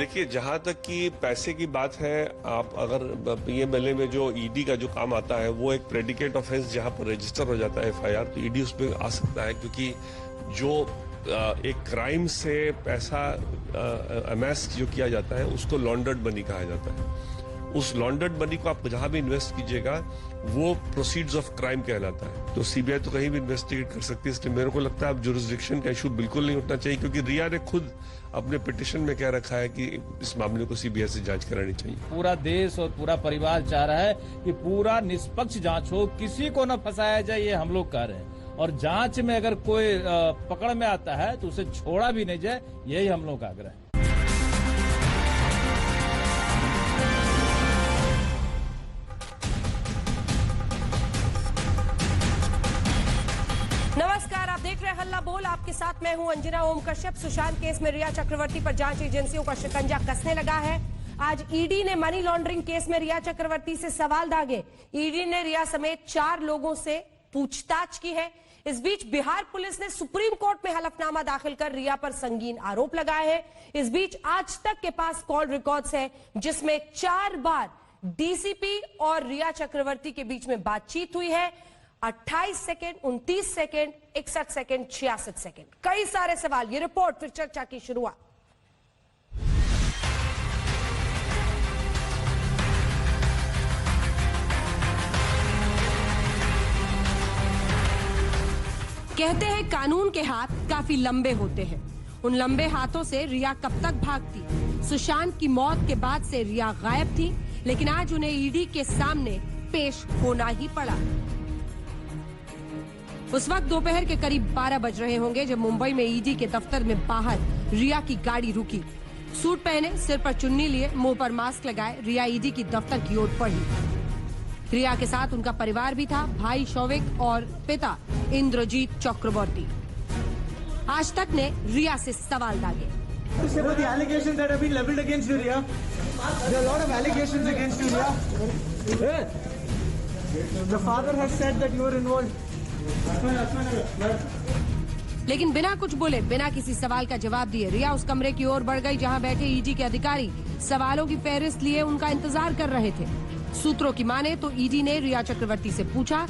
देखिए, जहां तक कि पैसे की बात है, आप अगर पीएमएलए में जो ईडी का जो काम आता है वो एक प्रेडिकेट ऑफेंस जहां पर रजिस्टर हो जाता है एफआईआर, तो ईडी उसमें आ सकता है, क्योंकि जो एक क्राइम से पैसा अमेस जो किया जाता है उसको लॉन्डर्ड मनी कहा जाता है। उस लॉन्डर्ड मनी को आप जहां भी इन्वेस्ट कीजिएगा वो प्रोसीड्स ऑफ क्राइम कहलाता है। तो सीबीआई तो कहीं भी इन्वेस्टिगेट कर सकती है, इसलिए मेरे को लगता है अब जुरिस्डिक्शन का इशू बिल्कुल नहीं उठना चाहिए, क्योंकि रिया ने खुद अपने पिटिशन में कह रखा है कि इस मामले को सीबीआई से जांच करानी चाहिए। पूरा देश और पूरा परिवार चाह रहा है कि पूरा निष्पक्ष जांच हो, किसी को न फंसाया जाए, ये हम लोग कह रहे हैं। और जांच में अगर कोई पकड़ में आता है तो उसे छोड़ा भी नहीं जाए, यही हम लोग का आग्रह है। नमस्कार, आप देख रहे हैं हल्ला बोल। आपके साथ मैं हूं अंजना ओम कश्यप। सुशांत केस में रिया चक्रवर्ती पर जांच एजेंसियों का शिकंजा कसने लगा है। आज ईडी ने मनी लॉन्ड्रिंग केस में रिया चक्रवर्ती से सवाल दागे। ईडी ने रिया समेत 4 लोगों से पूछताछ की है। इस बीच बिहार पुलिस ने सुप्रीम कोर्ट में हलफनामा दाखिल कर रिया पर संगीन आरोप लगाए हैं। इस बीच आज तक के पास कॉल रिकॉर्ड्स हैं जिसमें 4 बार डीसीपी और रिया चक्रवर्ती के बीच में बातचीत हुई है। 28 सेकेंड, 29 सेकेंड, 61 सेकेंड, 66 सेकेंड, कई सारे सवाल। ये रिपोर्ट, फिर चर्चा की शुरुआत। कहते हैं कानून के हाथ काफी लंबे होते हैं। उन लंबे हाथों से रिया कब तक भागती? सुशांत की मौत के बाद से रिया गायब थी, लेकिन आज उन्हें ईडी के सामने पेश होना ही पड़ा। उस वक्त दोपहर के करीब 12 बज रहे होंगे जब मुंबई में ईडी के दफ्तर में बाहर रिया की गाड़ी रुकी। सूट पहने, सिर पर चुन्नी लिए, मुंह पर मास्क लगाए रिया ईडी की दफ्तर की ओर बढ़ी। रिया के साथ उनका परिवार भी था, भाई शौविक और पिता इंद्रजीत चक्रवर्ती। आज तक ने रिया से सवाल दागे। लेकिन बिना कुछ बोले, बिना किसी सवाल का जवाब दिए रिया उस कमरे की ओर बढ़ गई जहां बैठे ईडी के अधिकारी सवालों की फहरिस्त लिए उनका इंतजार कर रहे थे। सूत्रों की माने तो ईडी ने रिया चक्रवर्ती से पूछा,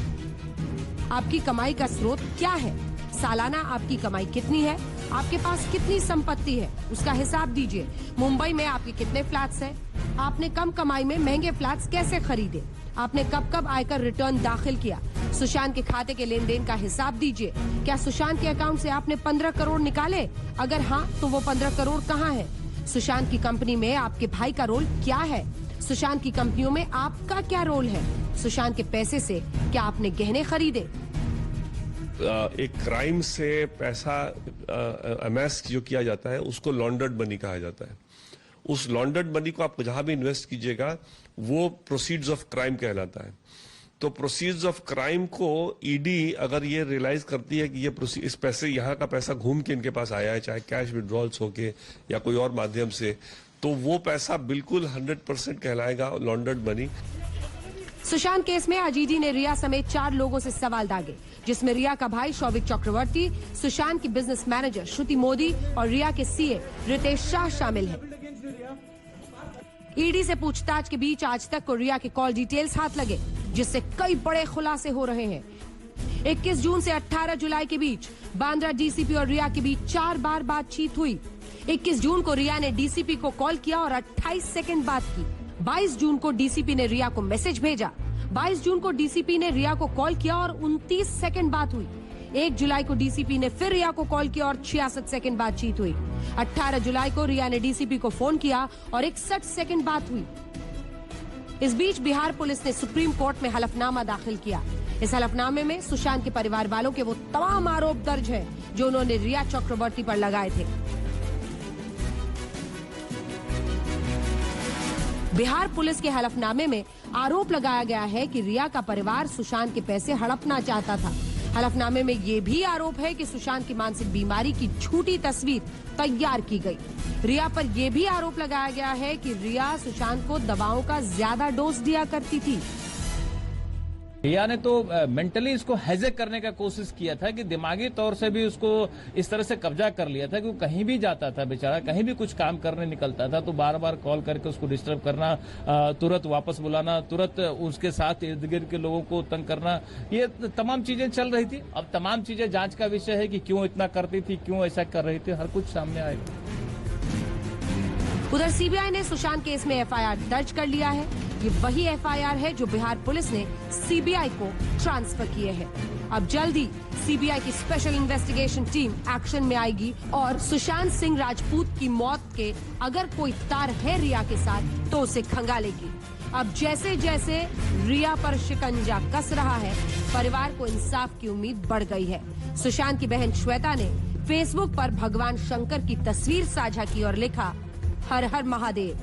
आपकी कमाई का स्रोत क्या है? सालाना आपकी कमाई कितनी है? आपके पास कितनी संपत्ति है? उसका हिसाब दीजिए। मुंबई में आपके कितने फ्लैट्स हैं? आपने कम कमाई में महंगे फ्लैट्स कैसे खरीदे? आपने कब कब आयकर रिटर्न दाखिल किया? सुशांत के खाते के लेन देन का हिसाब दीजिए। क्या सुशांत के अकाउंट से आपने 15 करोड़ निकाले? अगर हाँ, तो वो 15 करोड़ कहाँ है? सुशांत की कंपनी में आपके भाई का रोल क्या है? सुशांत की कंपनियों में आपका क्या रोल है? सुशांत के पैसे से क्या आपने गहने खरीदे? एक क्राइम से पैसा अमेस जो किया जाता है उसको लॉन्डर्ड मनी कहा जाता है। उस लॉन्डर्ड मनी को आप जहां भी इन्वेस्ट कीजिएगा वो प्रोसीड्स ऑफ क्राइम कहलाता है। तो प्रोसीड्स ऑफ क्राइम को ईडी अगर ये रियलाइज करती है कि ये इस पैसे, यहाँ का पैसा घूम के इनके पास आया है, चाहे कैश विड्रॉल्स होके या कोई और माध्यम से, तो वो पैसा बिल्कुल 100% कहलाएगा लॉन्डर्ड मनी। सुशांत केस में आज ईडी ने रिया समेत 4 लोगों से सवाल दागे, जिसमें रिया का भाई शौविक चक्रवर्ती, सुशांत की बिजनेस मैनेजर श्रुति मोदी और रिया के सीए रितेश शाह शामिल हैं। ईडी से पूछताछ के बीच आज तक को रिया के कॉल डिटेल्स हाथ लगे, जिससे कई बड़े खुलासे हो रहे हैं। 21 जून से 18 जुलाई के बीच बांद्रा डीसीपी और रिया के बीच 4 बार बातचीत हुई। 21 जून को रिया ने डीसीपी को कॉल किया और 28 सेकंड बात की। 22 जून को डीसीपी ने रिया को मैसेज भेजा। 22 जून को डीसीपी ने रिया को कॉल किया और 29 सेकंड बात हुई। 1 जुलाई को डीसीपी ने फिर रिया को कॉल किया और 66 सेकंड बातचीत हुई। 18 जुलाई को रिया ने डीसीपी को फोन किया और 61 सेकंड बात हुई। इस बीच बिहार पुलिस ने सुप्रीम कोर्ट में हलफनामा दाखिल किया। इस हलफनामे में सुशांत के परिवार वालों के वो तमाम आरोप दर्ज है जो उन्होंने रिया चक्रवर्ती पर लगाए थे। बिहार पुलिस के हलफनामे में आरोप लगाया गया है कि रिया का परिवार सुशांत के पैसे हड़पना चाहता था। हलफनामे में ये भी आरोप है कि सुशांत की मानसिक बीमारी की झूठी तस्वीर तैयार की गई। रिया पर यह भी आरोप लगाया गया है कि रिया सुशांत को दवाओं का ज्यादा डोज दिया करती थी। रिया ने तो मेंटली इसको हैजेक करने का कोशिश किया था कि दिमागी तौर से भी उसको इस तरह से कब्जा कर लिया था कि वो कहीं भी जाता था बेचारा, कहीं भी कुछ काम करने निकलता था तो बार बार कॉल करके उसको डिस्टर्ब करना, तुरंत वापस बुलाना, तुरंत उसके साथ इर्द गिर्द के लोगों को तंग करना, ये तमाम चीजें चल रही थी। अब तमाम चीजें जांच का विषय है कि क्यों इतना करती थी, क्यों ऐसा कर रही थी, हर कुछ सामने आएगा। उधर सीबीआई ने सुशांत केस में एफआईआर दर्ज कर लिया है। ये वही एफआईआर है जो बिहार पुलिस ने सीबीआई को ट्रांसफर किए है। अब जल्द ही सीबीआई की स्पेशल इन्वेस्टिगेशन टीम एक्शन में आएगी और सुशांत सिंह राजपूत की मौत के अगर कोई तार है रिया के साथ तो उसे खंगालेगी। अब जैसे जैसे रिया पर शिकंजा कस रहा है, परिवार को इंसाफ की उम्मीद बढ़ गई है। सुशांत की बहन श्वेता ने फेसबुक पर भगवान शंकर की तस्वीर साझा की और लिखा, हर हर महादेव,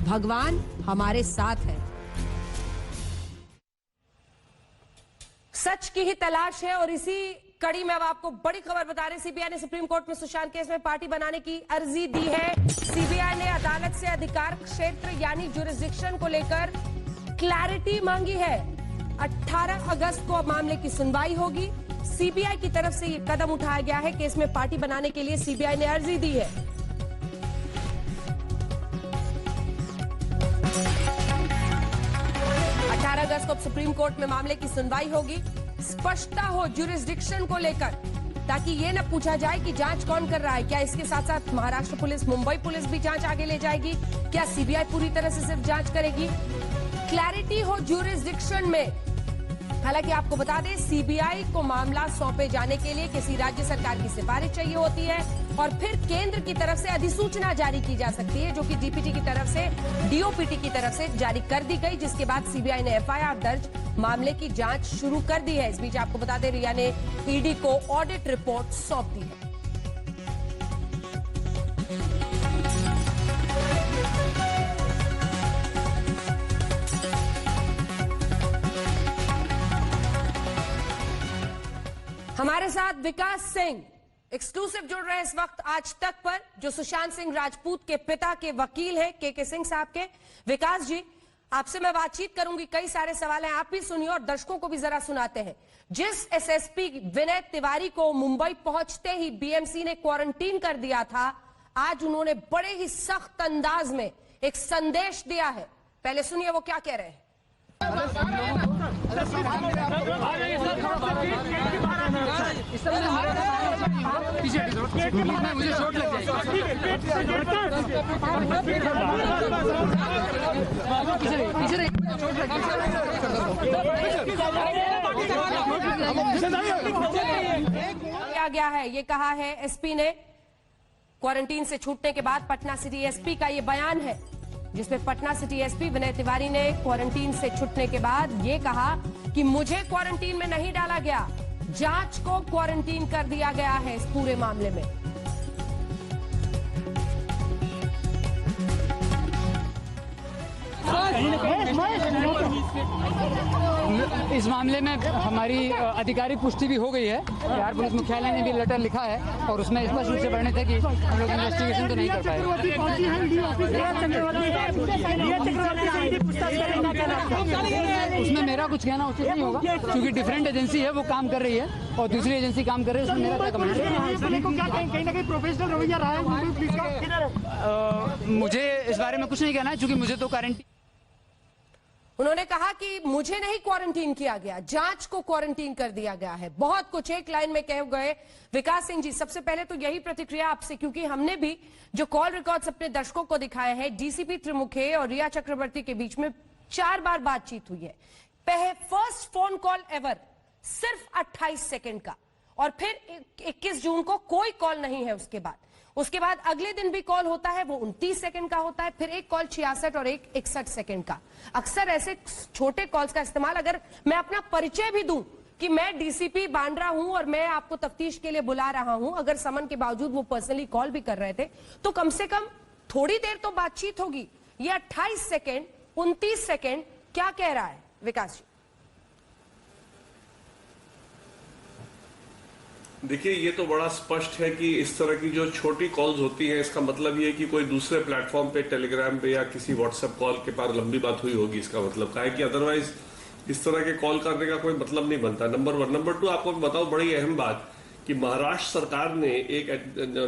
भगवान हमारे साथ है। सच की ही तलाश है और इसी कड़ी में अब आपको बड़ी खबर बता रहे हैं। सीबीआई ने सुप्रीम कोर्ट में सुशांत केस में पार्टी बनाने की अर्जी दी है। सीबीआई ने अदालत से अधिकार क्षेत्र यानी जुरिस्डिक्शन को लेकर क्लैरिटी मांगी है। 18 अगस्त को अब मामले की सुनवाई होगी। सीबीआई की तरफ से ये कदम उठाया गया है। केस में पार्टी बनाने के लिए सीबीआई ने अर्जी दी है। 18 अगस्त को सुप्रीम कोर्ट में मामले की सुनवाई होगी। स्पष्टता हो जुरिस्डिक्शन को लेकर, ताकि ये न पूछा जाए कि जांच कौन कर रहा है। क्या इसके साथ साथ महाराष्ट्र पुलिस, मुंबई पुलिस भी जांच आगे ले जाएगी? क्या सीबीआई पूरी तरह से सिर्फ जांच करेगी? क्लैरिटी हो जुरिस्डिक्शन में। हालांकि आपको बता दें, सीबीआई को मामला सौंपे जाने के लिए किसी राज्य सरकार की सिफारिश चाहिए होती है और फिर केंद्र की तरफ से अधिसूचना जारी की जा सकती है, जो कि डीपीटी की तरफ से, डीओपीटी की तरफ से जारी कर दी गई, जिसके बाद सीबीआई ने एफआईआर दर्ज मामले की जांच शुरू कर दी है। इस बीच आपको बता दें, रिया ने ईडी को ऑडिट रिपोर्ट सौंप दी है। हमारे साथ विकास सिंह एक्सक्लूसिव जुड़ रहे हैं इस वक्त आज तक पर, जो सुशांत सिंह राजपूत के पिता के वकील हैं, के सिंह साहब के। विकास जी, आपसे मैं बातचीत करूंगी, कई सारे सवाल हैं, आप भी सुनिए और दर्शकों को भी जरा सुनाते हैं। जिस एसएसपी विनय तिवारी को मुंबई पहुंचते ही बीएमसी ने क्वारंटीन कर दिया था, आज उन्होंने बड़े ही सख्त अंदाज में एक संदेश दिया है। पहले सुनिए वो क्या कह रहे हैं। मुझे चोट लग किया गया है, ये कहा है एसपी ने। क्वारंटीन से छूटने के बाद पटना सिटी एसपी का ये बयान है, जिसमें पटना सिटी एसपी विनय तिवारी ने क्वारंटीन से छूटने के बाद ये कहा कि मुझे क्वारंटीन में नहीं डाला गया, जांच को क्वारंटीन कर दिया गया है इस पूरे मामले में। इस मामले में हमारी आधिकारिक पुष्टि भी हो गई है। बिहार पुलिस मुख्यालय ने भी लेटर लिखा है और उसमें स्पष्ट रूप से वर्णित है कि हम लोग इन्वेस्टिगेशन तो नहीं कर पाए। उसमें मेरा कुछ कहना उचित नहीं होगा, क्योंकि डिफरेंट एजेंसी है, वो काम कर रही है और दूसरी एजेंसी काम कर रही है, उसमें मेरा क्या कमेंट है। कहीं ना कहीं प्रोफेशनल रवैया रहा है। मुझे इस बारे में कुछ नहीं कहना है, क्योंकि मुझे तो क्वारंटीन। उन्होंने कहा कि मुझे नहीं क्वारंटीन किया गया, जांच को क्वारंटीन कर दिया गया है। बहुत कुछ एक लाइन में कह गए विकास सिंह जी। सबसे पहले तो यही प्रतिक्रिया आपसे, क्योंकि हमने भी जो कॉल रिकॉर्ड्स अपने दर्शकों को दिखाए हैं, डीसीपी त्रिमुखे और रिया चक्रवर्ती के बीच में 4 बार बातचीत हुई है। फर्स्ट फोन कॉल एवर सिर्फ 28 सेकेंड का, और फिर 21 जून को कोई कॉल नहीं है। उसके बाद अगले दिन भी कॉल होता है, वो 29 सेकंड का होता है, फिर एक कॉल 66 और एक 61 सेकंड का। अक्सर ऐसे छोटे कॉल्स का इस्तेमाल, अगर मैं अपना परिचय भी दूं कि मैं डीसीपी बांद्रा हूं और मैं आपको तफ्तीश के लिए बुला रहा हूं, अगर समन के बावजूद वो पर्सनली कॉल भी कर रहे थे, तो कम से कम थोड़ी देर तो बातचीत होगी। ये 28 सेकेंड, 29 सेकेंड क्या कह रहा है विकास जी? देखिए, ये तो बड़ा स्पष्ट है कि इस तरह की जो छोटी कॉल्स होती हैं, इसका मतलब ये है कि कोई दूसरे प्लेटफॉर्म पे, टेलीग्राम पे या किसी व्हाट्सएप कॉल के पार लंबी बात हुई होगी। इसका मतलब क्या है कि अदरवाइज इस तरह के कॉल करने का कोई मतलब नहीं बनता, नंबर 1। नंबर 2, आपको बताओ बड़ी अहम बात कि महाराष्ट्र सरकार ने एक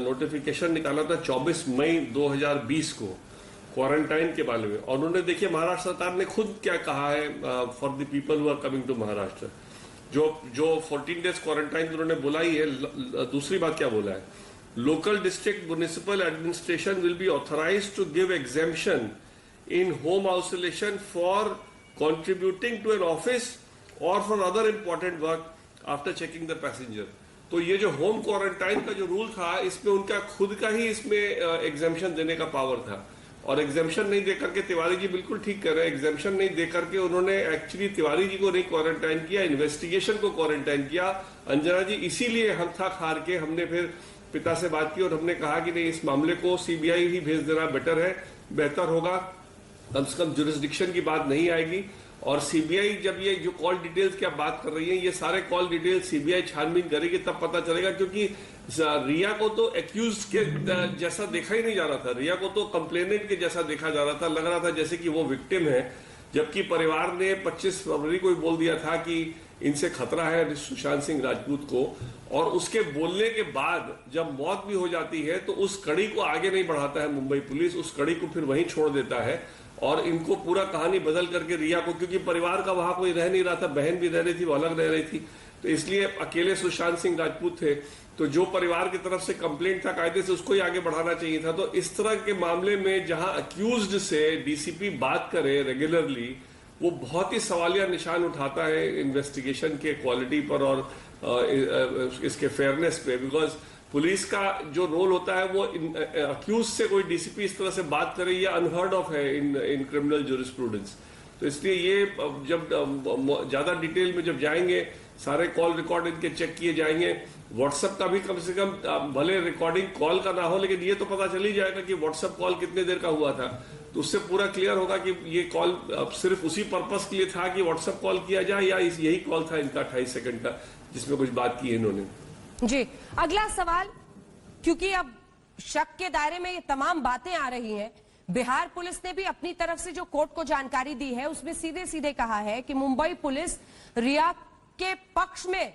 नोटिफिकेशन निकाला था 24 मई 2020 को क्वारंटाइन के बारे में, और उन्होंने देखिए महाराष्ट्र सरकार ने खुद क्या कहा है for the people who are coming to Maharashtra, जो 14 डेज क्वारंटाइन उन्होंने बोला ही है। दूसरी बात क्या बोला है, local district municipal administration will be authorised to give exemption in home isolation for contributing to an office or for other important work after checking the passenger। तो ये जो होम क्वारंटाइन का जो रूल था, इसमें उनका खुद का ही इसमें एग्जाम्पशन देने का पावर था, और एग्जाम्पशन नहीं दे करके तिवारी जी बिल्कुल ठीक कर रहे हैं, एग्जाम्पशन नहीं दे करके उन्होंने एक्चुअली तिवारी जी को नहीं क्वारंटाइन किया, इन्वेस्टिगेशन को क्वारंटाइन किया। अंजना जी, इसीलिए हम थक हार के हमने फिर पिता से बात की और हमने कहा कि नहीं, इस मामले को सीबीआई ही भेज देना बेटर है, बेहतर होगा, कम से कम जुरिस्डिक्शन की बात नहीं आएगी। और सीबीआई जब ये जो कॉल डिटेल्स की आप बात कर रही हैं, ये सारे कॉल डिटेल्स सीबीआई छानबीन करेगी तब पता चलेगा, क्योंकि रिया को तो एक्यूज के जैसा देखा ही नहीं जा रहा था, रिया को तो कंप्लेनेंट के जैसा देखा जा रहा था, लग रहा था जैसे कि वो विक्टिम है, जबकि परिवार ने 25 फरवरी को ही बोल दिया था कि इनसे खतरा है सुशांत सिंह राजपूत को, और उसके बोलने के बाद जब मौत भी हो जाती है तो उस कड़ी को आगे नहीं बढ़ाता है मुंबई पुलिस, उस कड़ी को फिर वहीं छोड़ देता है और इनको पूरा कहानी बदल करके रिया को, क्योंकि परिवार का वहां कोई रह नहीं रहा था, बहन भी रह रही थी, वो अलग रह रही थी, तो इसलिए अकेले सुशांत सिंह राजपूत थे, तो जो परिवार की तरफ से कंप्लेंट था कायदे से उसको ही आगे बढ़ाना चाहिए था। तो इस तरह के मामले में जहां अक्यूज्ड से डीसीपी बात करे रेगुलरली, वो बहुत ही सवालिया निशान उठाता है इन्वेस्टिगेशन के क्वालिटी पर और इसके फेयरनेस पे, बिकॉज पुलिस का जो रोल होता है वो अक्यूज से कोई डीसीपी इस तरह से बात करे, ये अनहर्ड ऑफ है इन क्रिमिनल ज्यूरिस्प्रूडेंस। तो इसलिए ये जब ज्यादा डिटेल में जब जाएंगे, सारे कॉल रिकॉर्ड इनके चेक किए जाएंगे, व्हाट्सएप का भी कम से कम, भले रिकॉर्डिंग कॉल का ना हो लेकिन ये तो पता चल ही जाएगा कि व्हाट्सएप कॉल कितने देर का हुआ था, तो उससे पूरा क्लियर होगा कि ये कॉल सिर्फ उसी पर्पस के लिए था कि व्हाट्सएप कॉल किया जाए, या यही कॉल था इनका 28 सेकंड का जिसमें कुछ बात की है इन्होंने। जी, अगला सवाल, क्योंकि अब शक के दायरे में ये तमाम बातें आ रही हैं, बिहार पुलिस ने भी अपनी तरफ से जो कोर्ट को जानकारी दी है उसमें सीधे सीधे कहा है कि मुंबई पुलिस रिया के पक्ष में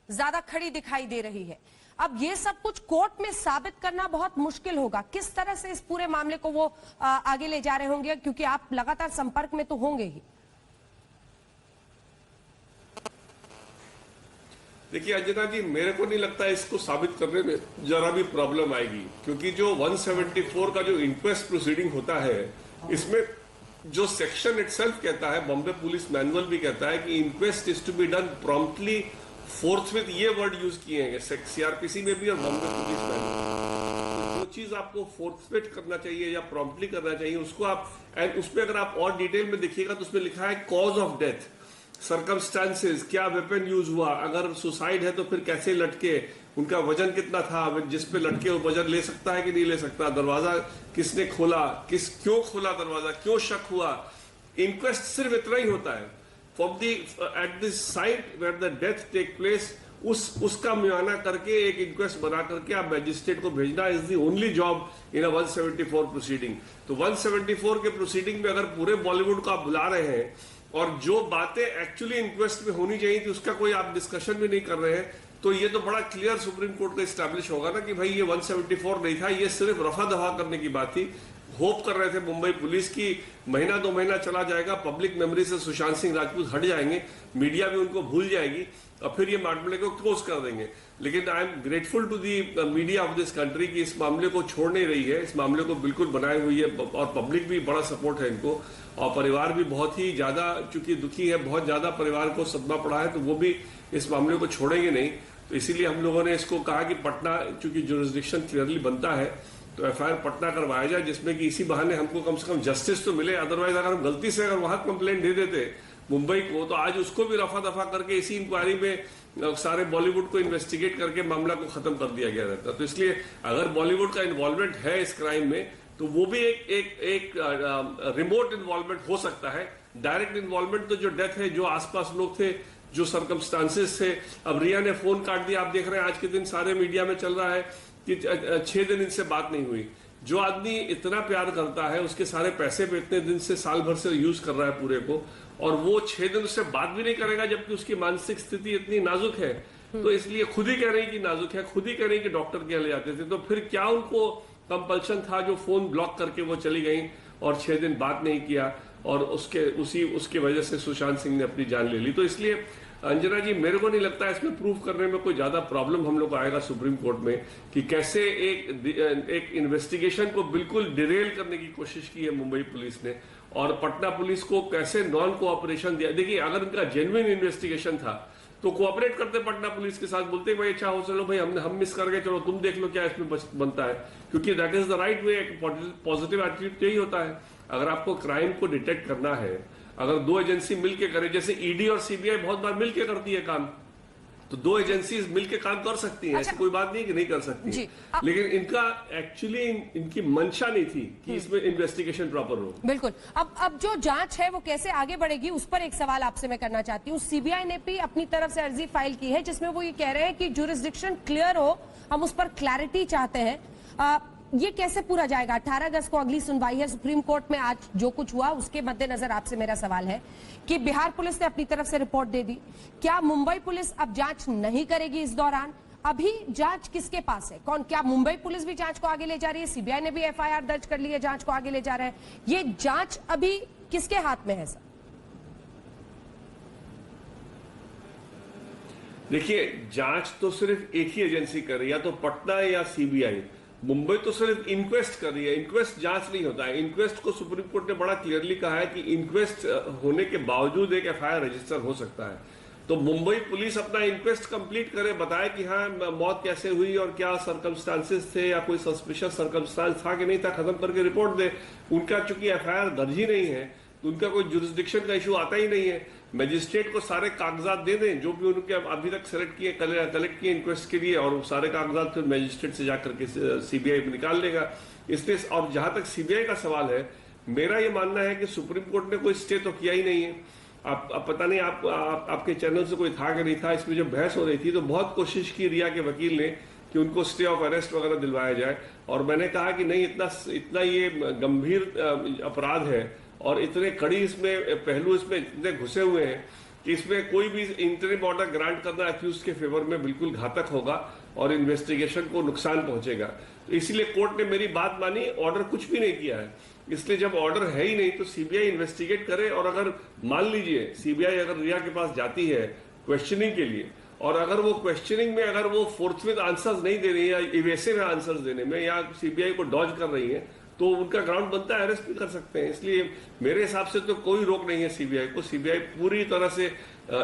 ज्यादा खड़ी दिखाई दे रही है। अब ये सब कुछ कोर्ट में साबित करना बहुत मुश्किल होगा, किस तरह से इस पूरे मामले को वो आगे ले जा रहे होंगे, क्योंकि आप लगातार संपर्क में तो होंगे ही। देखिए अंजना जी, मेरे को नहीं लगता इसको साबित करने में जरा भी प्रॉब्लम आएगी, क्योंकि जो 174 का जो इंक्वेस्ट प्रोसीडिंग होता है, इसमें जो सेक्शन इटसेल्फ कहता है, बॉम्बे पुलिस मैनुअल भी कहता है कि inquest is to be done promptly, forthwith, ये वर्ड यूज किए हैं सीआरपीसी में भी और बॉम्बे पुलिस मैनुअल। जो चीज आपको फोर्थविथ करना चाहिए या प्रॉम्प्टली करना चाहिए उसको आप, एंड उसमें अगर आप और डिटेल में देखिएगा तो उसमें लिखा है कॉज ऑफ डेथ, सर्कमस्टांसेस, क्या वेपन यूज हुआ, अगर सुसाइड है तो फिर कैसे लटके, उनका वजन कितना था, जिस पे लटके वो वजन ले सकता है कि नहीं ले सकता, दरवाजा किसने खोला, क्यों खोला दरवाजा, क्यों शक हुआ। इंक्वेस्ट सिर्फ इतना ही होता है, from the at the site where the death take place, उसका मुआयना करके एक इंक्वेस्ट बना करके आप मैजिस्ट्रेट को भेजना is the only job in a 174 proceeding. तो 174 के प्रोसीडिंग में अगर पूरे बॉलीवुड को आप बुला रहे हैं और जो बातें एक्चुअली इंक्वेस्ट में होनी चाहिए थी उसका कोई आप डिस्कशन भी नहीं कर रहे हैं, तो ये तो बड़ा क्लियर सुप्रीम कोर्ट का इस्टेब्लिश होगा ना कि भाई ये 174 नहीं था, ये सिर्फ रफा दफा करने की बात थी। होप कर रहे थे मुंबई पुलिस की महीना 2 महीना चला जाएगा, पब्लिक मेमोरी से सुशांत सिंह राजपूत हट जाएंगे, मीडिया भी उनको भूल जाएगी और फिर ये मामले को क्लोज कर देंगे। लेकिन I am grateful to the media of this country की इस मामले को छोड़ नहीं रही है, इस मामले को बिल्कुल बनाए हुई है और पब्लिक भी बड़ा सपोर्ट है इनको, और परिवार भी बहुत ही ज्यादा चूंकि दुखी है, बहुत ज्यादा परिवार को सदमा पड़ा है, तो वो भी इस मामले को छोड़ेंगे नहीं। तो इसीलिए हम लोगों ने इसको कहा कि पटना, चूंकि जुरिस्डिक्शन क्लियरली बनता है तो एफआईआर पटना करवाया जाए, जिसमें कि इसी बहाने हमको कम से कम जस्टिस तो मिले। अदरवाइज अगर हम गलती से अगर वहां कंप्लेंट दे देते मुंबई को, तो आज उसको भी रफा दफा करके इसी इंक्वायरी में सारे बॉलीवुड को इन्वेस्टिगेट करके मामला को खत्म कर दिया गया रहता। तो इसलिए अगर बॉलीवुड का इन्वॉल्वमेंट है इस क्राइम में, तो वो भी एक रिमोट इन्वॉल्वमेंट हो सकता है। डायरेक्ट इन्वॉल्वमेंट तो जो डेथ है, जो आसपास लोग थे, जो सर्कमस्टांसेस थे, अब रिया ने फोन काट दिया, आप देख रहे हैं आज के दिन सारे मीडिया में चल रहा है कि 6 दिन इनसे बात नहीं हुई। जो आदमी इतना प्यार करता है, उसके सारे पैसे पे इतने दिन से साल भर से यूज कर रहा है पूरे को, और वो 6 दिन उससे बात भी नहीं करेगा जबकि उसकी मानसिक स्थिति इतनी नाजुक है। तो इसलिए खुद ही कह रही कि नाजुक है, खुद ही कह रही कि डॉक्टर के यहाँ ले जाते थे, तो फिर क्या उनको कंपल्शन था जो फोन ब्लॉक करके वो चली गई और 6 दिन बात नहीं किया, और उसकी वजह से सुशांत सिंह ने अपनी जान ले ली। तो इसलिए अंजना जी, मेरे को नहीं लगता इसमें प्रूव करने में कोई ज्यादा प्रॉब्लम हम लोग को आएगा सुप्रीम कोर्ट में, कि कैसे एक इन्वेस्टिगेशन को बिल्कुल डिरेल करने की कोशिश की है मुंबई पुलिस ने, और पटना पुलिस को कैसे नॉन कोऑपरेशन दिया। देखिए, अगर इनका जेन्युइन इन्वेस्टिगेशन था तो कोऑपरेट करते पटना पुलिस के साथ, बोलते भाई अच्छा हो, चलो भाई हम मिस कर गए, चलो तुम देख लो क्या इसमें बनता है, क्योंकि that is the right way. Positive attitude यही होता है। अगर आपको क्राइम को डिटेक्ट करना है, अगर 2 एजेंसी मिलके करे, जैसे ईडी और सीबीआई बहुत बार मिलके करती है काम, तो 2 एजेंसीज मिलके काम कर सकती हैं। ऐसी कोई बात नहीं कि नहीं कर सकती, लेकिन इनका एक्चुअली इनकी मंशा नहीं थी कि इसमें इन्वेस्टिगेशन प्रॉपर हो। बिल्कुल। अब जो जांच है वो कैसे आगे बढ़ेगी, उस पर एक सवाल आपसे मैं करना चाहती हूँ। सीबीआई ने भी अपनी तरफ से अर्जी फाइल की है जिसमें वो ये कह रहे हैं कि जुरिस्डिक्शन क्लियर हो, हम उस पर क्लैरिटी चाहते हैं। ये कैसे पूरा जाएगा? 18 अगस्त को अगली सुनवाई है सुप्रीम कोर्ट में। आज जो कुछ हुआ उसके मद्देनजर आपसे मेरा सवाल है कि बिहार पुलिस ने अपनी तरफ से रिपोर्ट दे दी, क्या मुंबई पुलिस अब जांच नहीं करेगी इस दौरान? अभी जांच किसके पास है? क्या मुंबई पुलिस भी जांच को आगे ले जा रही है? सीबीआई ने भी एफआईआर दर्ज कर ली है, जांच को आगे ले जा रहे हैं। ये जांच अभी किसके हाथ में है सर? देखिए, जांच तो सिर्फ एक ही एजेंसी कर रही है, या तो पटना या सीबीआई। मुंबई तो सिर्फ इंक्वेस्ट कर रही है, इंक्वेस्ट जांच नहीं होता है। इंक्वेस्ट को सुप्रीम कोर्ट ने बड़ा क्लियरली कहा है कि इंक्वेस्ट होने के बावजूद एक एफआईआर रजिस्टर हो सकता है। तो मुंबई पुलिस अपना इंक्वेस्ट कंप्लीट करे, बताए कि हाँ मौत कैसे हुई और क्या सर्कमस्टांसेस थे, या कोई सस्पिशियस सर्कमस्टांस था कि नहीं था, खत्म करके रिपोर्ट दे। उनका चूंकि एफआईआर दर्ज ही नहीं है तो उनका कोई जुरिस्डिक्शन का इशू आता ही नहीं है। मजिस्ट्रेट को सारे कागजात दे दें जो भी उनके अभी तक सेलेक्ट किए, कलेक्ट किए इंक्वेस्ट के लिए, और सारे कागजात फिर मजिस्ट्रेट से जाकर के सीबीआई निकाल लेगा। इसलिए, और जहां तक सीबीआई का सवाल है, मेरा ये मानना है कि सुप्रीम कोर्ट ने कोई स्टे तो किया ही नहीं है। आप पता नहीं आपके चैनल से कोई था कि नहीं था, इसमें जब बहस हो रही थी तो बहुत कोशिश की रिया के वकील ने कि उनको स्टे ऑफ अरेस्ट वगैरह दिलवाया जाए, और मैंने कहा कि नहीं, इतना ये गंभीर अपराध है और इतने कड़ी इसमें पहलू इसमें इतने घुसे हुए हैं कि इसमें कोई भी इंटरिम ऑर्डर ग्रांट करना अक्यूज के फेवर में बिल्कुल घातक होगा और इन्वेस्टिगेशन को नुकसान पहुंचेगा। तो इसीलिए कोर्ट ने मेरी बात मानी, ऑर्डर कुछ भी नहीं किया है। इसलिए जब ऑर्डर है ही नहीं तो सीबीआई इन्वेस्टिगेट करे, और अगर मान लीजिए सीबीआई अगर रिया के पास जाती है क्वेश्चनिंग के लिए, और अगर वो क्वेश्चनिंग में अगर वो फोर्थविथ आंसर्स नहीं दे रही है, या इवेसिव आंसर्स देने में, या सीबीआई को डॉज कर रही है, तो उनका ग्राउंड बनता है, अरेस्ट भी कर सकते हैं। इसलिए मेरे हिसाब से तो कोई रोक नहीं है सीबीआई को। सीबीआई पूरी तरह से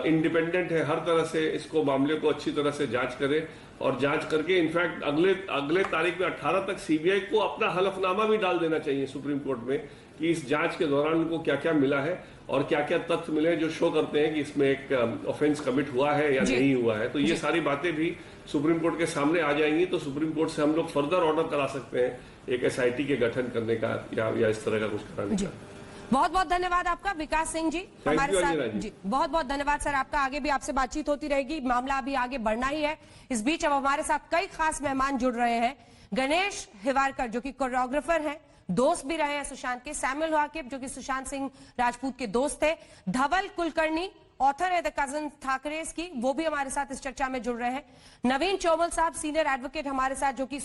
इंडिपेंडेंट है, हर तरह से इसको मामले को अच्छी तरह से जांच करे, और जांच करके इनफैक्ट अगले तारीख में 18 तक सीबीआई को अपना हलफनामा भी डाल देना चाहिए सुप्रीम कोर्ट में कि इस जांच के दौरान उनको क्या क्या मिला है और क्या क्या तथ्य मिले जो शो करते हैं कि इसमें एक ऑफेंस कमिट हुआ है या नहीं हुआ है। तो ये सारी बातें भी सुप्रीम कोर्ट के सामने आ जाएंगी, तो सुप्रीम कोर्ट से हम लोग फर्दर ऑर्डर करा सकते हैं एक एसआईटी के गठन करने का, या इस तरह का कुछ कराने का। बहुत बहुत धन्यवाद आपका विकास सिंह जी हमारे साथ। जी बहुत बहुत धन्यवाद सर आपका। आगे भी आपसे बातचीत होती रहेगी, मामला अभी आगे बढ़ना ही है। इस बीच अब हमारे साथ कई खास मेहमान जुड़ रहे हैं। गणेश हिवारकर जो कि कोरियोग्राफर हैं, दोस्त भी रहे हैं सुशांत के, सैमुअल वाकिब जो कि सुशांत सिंह राजपूत के दोस्त थे, धवल कुलकर्णी ऑथर है द कजन ठाकरेस की, वो भी हमारे साथ इस चर्चा में जुड़ रहे हैं। नवीन चौमल साहब सीनियर एडवोकेट हमारे साथ जो कि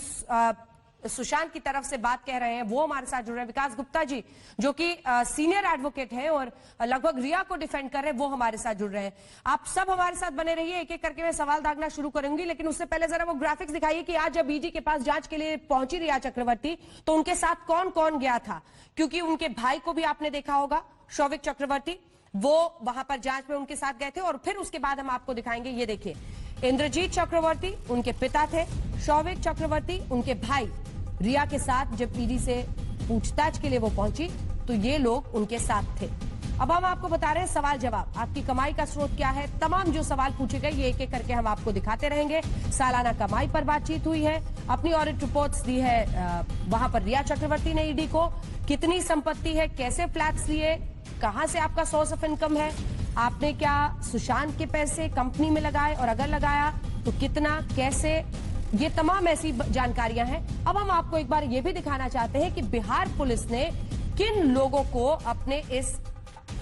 सुशांत की तरफ से बात कह रहे हैं, वो हमारे साथ जुड़ रहे हैं। विकास गुप्ता जी जो कि सीनियर एडवोकेट हैं और लगभग रिया को डिफेंड कर रहे हैं, वो हमारे साथ जुड़ रहे हैं। आप सब हमारे साथ बने रहिए, एक एक करके मैं सवाल दागना शुरू करूंगी, लेकिन उससे पहले जरा वो ग्राफिक्स दिखाइए कि आज जब ईडी के पास जांच के लिए पहुंची रिया चक्रवर्ती तो उनके साथ कौन कौन गया था, क्योंकि उनके भाई को भी आपने देखा होगा, शौविक चक्रवर्ती, वो वहां पर जांच में उनके साथ गए थे। और फिर उसके बाद हम आपको दिखाएंगे, ये देखिए इंद्रजीत चक्रवर्ती उनके पिता थे, शौविक चक्रवर्ती उनके भाई। रिया के साथ जब ईडी से पूछताछ के लिए वो पहुंची तो ये लोग उनके साथ थे। अब हम आपको बता रहे हैं सवाल जवाब, आपकी कमाई का स्रोत क्या है, तमाम जो सवाल पूछे गए ये एक एक करके हम आपको दिखाते रहेंगे। सालाना कमाई पर बातचीत हुई है, अपनी ऑडिट रिपोर्ट्स दी है वहां पर रिया चक्रवर्ती ने ईडी को, कितनी संपत्ति है, कैसे फ्लैट्स लिए, कहां से आपका सोर्स ऑफ इनकम है, आपने क्या सुशांत के पैसे कंपनी में लगाए और अगर लगाया तो कितना, कैसे, ये तमाम ऐसी जानकारियां हैं। अब हम आपको एक बार ये भी दिखाना चाहते हैं कि बिहार पुलिस ने किन लोगों को अपने इस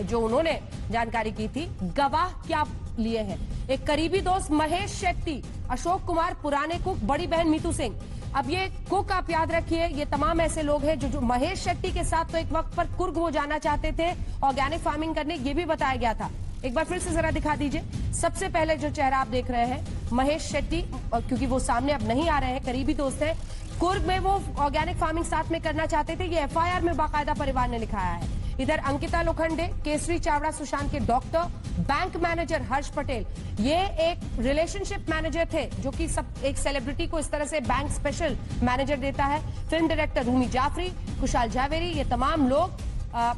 जो उन्होंने जानकारी की थी गवाह क्या लिए हैं। एक करीबी दोस्त महेश शेट्टी, अशोक कुमार पुराने कुक, बड़ी बहन मीतू सिंह। अब ये कुक आप याद रखिए, ये तमाम ऐसे लोग हैं जो महेश शेट्टी के साथ तो एक वक्त पर कुर्ग वो जाना चाहते थे ऑर्गेनिक फार्मिंग करने, ये भी बताया गया था। एक बार फिर से जरा दिखा दीजिए। सबसे पहले जो चेहरा आप देख रहे हैं महेश शेट्टी, क्योंकि वो सामने अब नहीं आ रहे हैं, करीबी दोस्त हैं। कुर्ग में वो ऑर्गेनिक फार्मिंग साथ में करना चाहते थे, ये एफआईआर में बाकायदा परिवार ने लिखाया है। इधर अंकिता लोखंडे, केसरी चावड़ा सुशांत के डॉक्टर, बैंक मैनेजर हर्ष पटेल, ये एक रिलेशनशिप मैनेजर थे जो कि सब एक सेलिब्रिटी को इस तरह से बैंक स्पेशल मैनेजर देता है। फिल्म डायरेक्टर रूमी जाफरी, खुशहाल जावेरी, ये तमाम लोग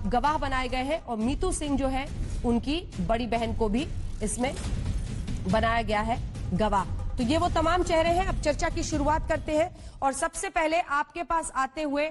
गवाह बनाए गए हैं। और मीतू सिंह जो है उनकी बड़ी बहन को भी इसमें बनाया गया है गवाह। तो ये वो तमाम चेहरे हैं। अब चर्चा की शुरुआत करते हैं और सबसे पहले आपके पास आते हुए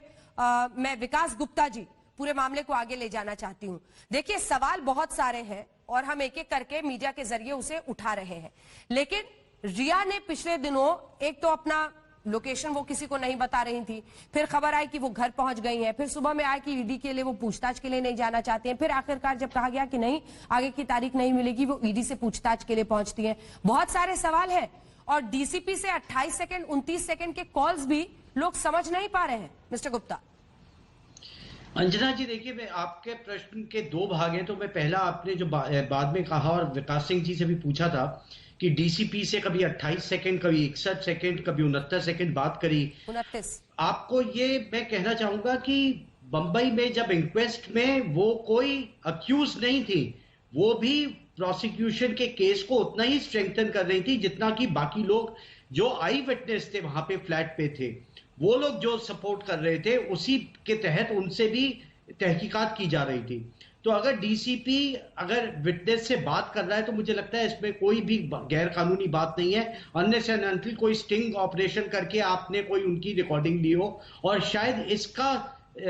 मैं विकास गुप्ता जी पूरे मामले को आगे ले जाना चाहती हूं। देखिए, सवाल बहुत सारे हैं और हम एक एक करके मीडिया के जरिए उसे उठा रहे हैं, लेकिन रिया ने पिछले दिनों एक तो अपना लोकेशन वो किसी को नहीं बता रही थी, फिर खबर आई कि वो घर पहुंच गई हैं, फिर सुबह में आया कि ईडी के लिए वो पूछताछ के लिए नहीं जाना चाहती हैं, फिर आखिरकार जब कहा गया कि नहीं आगे की तारीख नहीं मिलेगी, वो ईडी से पूछताछ के लिए पहुंचती हैं। बहुत सारे सवाल हैं और डीसीपी से 28 सेकंड 29 सेकंड के कॉल्स भी लोग समझ नहीं पा रहे हैं। मिस्टर गुप्ता। अंजना जी, देखिए, मैं आपके प्रश्न के दो भाग हैं। तो मैं पहला, आपने जो बाद में कहा और विकास सिंह जी से भी पूछा था कि डीसीपी से कभी 28 सेकंड, कभी 61 सेकंड, कभी 69 सेकंड बात करी। 29। आपको ये मैं कहना चाहूंगा कि बंबई में जब इंक्वेस्ट में वो कोई अक्यूज नहीं थी, वो भी प्रोसिक्यूशन के केस को उतना ही स्ट्रेंथन कर रही थी जितना कि बाकी लोग जो आई विटनेस थे वहां पे फ्लैट पे थे, वो लोग जो सपोर्ट कर रहे थे, उसी के तहत उनसे भी तहकीकात की जा रही थी। तो अगर डीसीपी अगर विटनेस से बात कर रहा है तो मुझे लगता है इसमें कोई भी गैर कानूनी बात नहीं है, अनलेस एंड अनटिल कोई स्टिंग ऑपरेशन करके आपने कोई उनकी रिकॉर्डिंग ली हो, और शायद इसका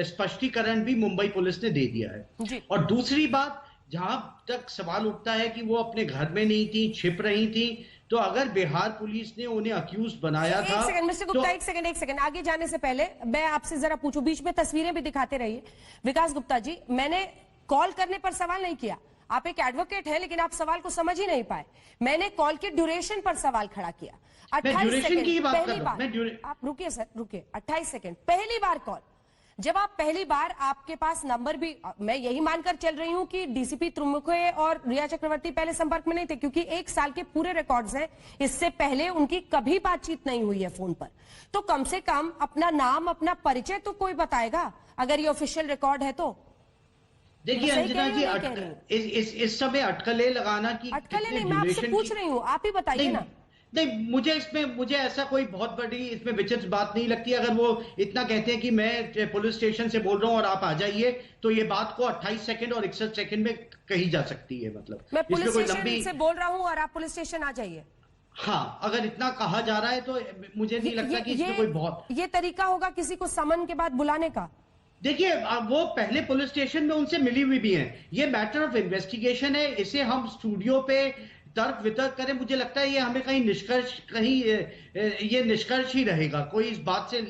स्पष्टीकरण भी मुंबई पुलिस ने दे दिया है। और दूसरी बात, जहां तक सवाल उठता है कि वो अपने घर में नहीं थी, छिप रही थी, तो अगर बिहार पुलिस ने उन्हें अक्यूज बनाया था। एक सेकंड मिस्टर गुप्ता, एक सेकंड आगे जाने से पहले मैं आपसे जरा पूछूं, बीच में तस्वीरें भी दिखाते रहिए। विकास गुप्ता जी, मैंने कॉल करने पर सवाल नहीं किया, आप एक एडवोकेट हैं लेकिन आप सवाल को समझ ही नहीं पाए। मैंने कॉल के ड्यूरेशन पर सवाल खड़ा किया। 28 सेकंड पहली बार, आप रुकिए सर, रुकिए। 28 सेकंड पहली बार कॉल, जब आप पहली बार, आपके पास नंबर भी, मैं यही मानकर चल रही हूं कि डीसीपी त्रिमुखे और रिया चक्रवर्ती पहले संपर्क में नहीं थे, क्योंकि 1 साल के पूरे रिकॉर्ड्स हैं, इससे पहले उनकी कभी बातचीत नहीं हुई है फोन पर। तो कम से कम अपना नाम, अपना परिचय तो कोई बताएगा अगर ये ऑफिशियल रिकॉर्ड है तो। देखिए अंजना जी, इस समय अटकलें लगाना की अटकलें नहीं, मैं आपसे पूछ रही हूँ, आप ही बताइए ना। नहीं, मुझे ऐसा कोई बहुत बड़ी इसमें विचित्र बात नहीं लगती। अगर वो इतना कहते हैं कि मैं पुलिस स्टेशन से बोल रहा हूँ और आप आ जाइए, तो ये बात को 28 सेकंड और 61 सेकंड में कही जा सकती है। मतलब मैं पुलिस स्टेशन से बोल रहा हूँ और आप पुलिस स्टेशन आ जाइए। हाँ, अगर इतना कहा जा रहा है तो मुझे नहीं लगता कि इसमें कोई बहुत ये तरीका होगा किसी को समन के बाद बुलाने का। देखिए, वो पहले पुलिस स्टेशन में उनसे मिली हुई भी हैं। ये मैटर ऑफ इन्वेस्टिगेशन है, इसे हम स्टूडियो पे तर्क वितर्क करें, मुझे लगता है ये हमें ये निष्कर्ष ही रहेगा, कोई इस बात से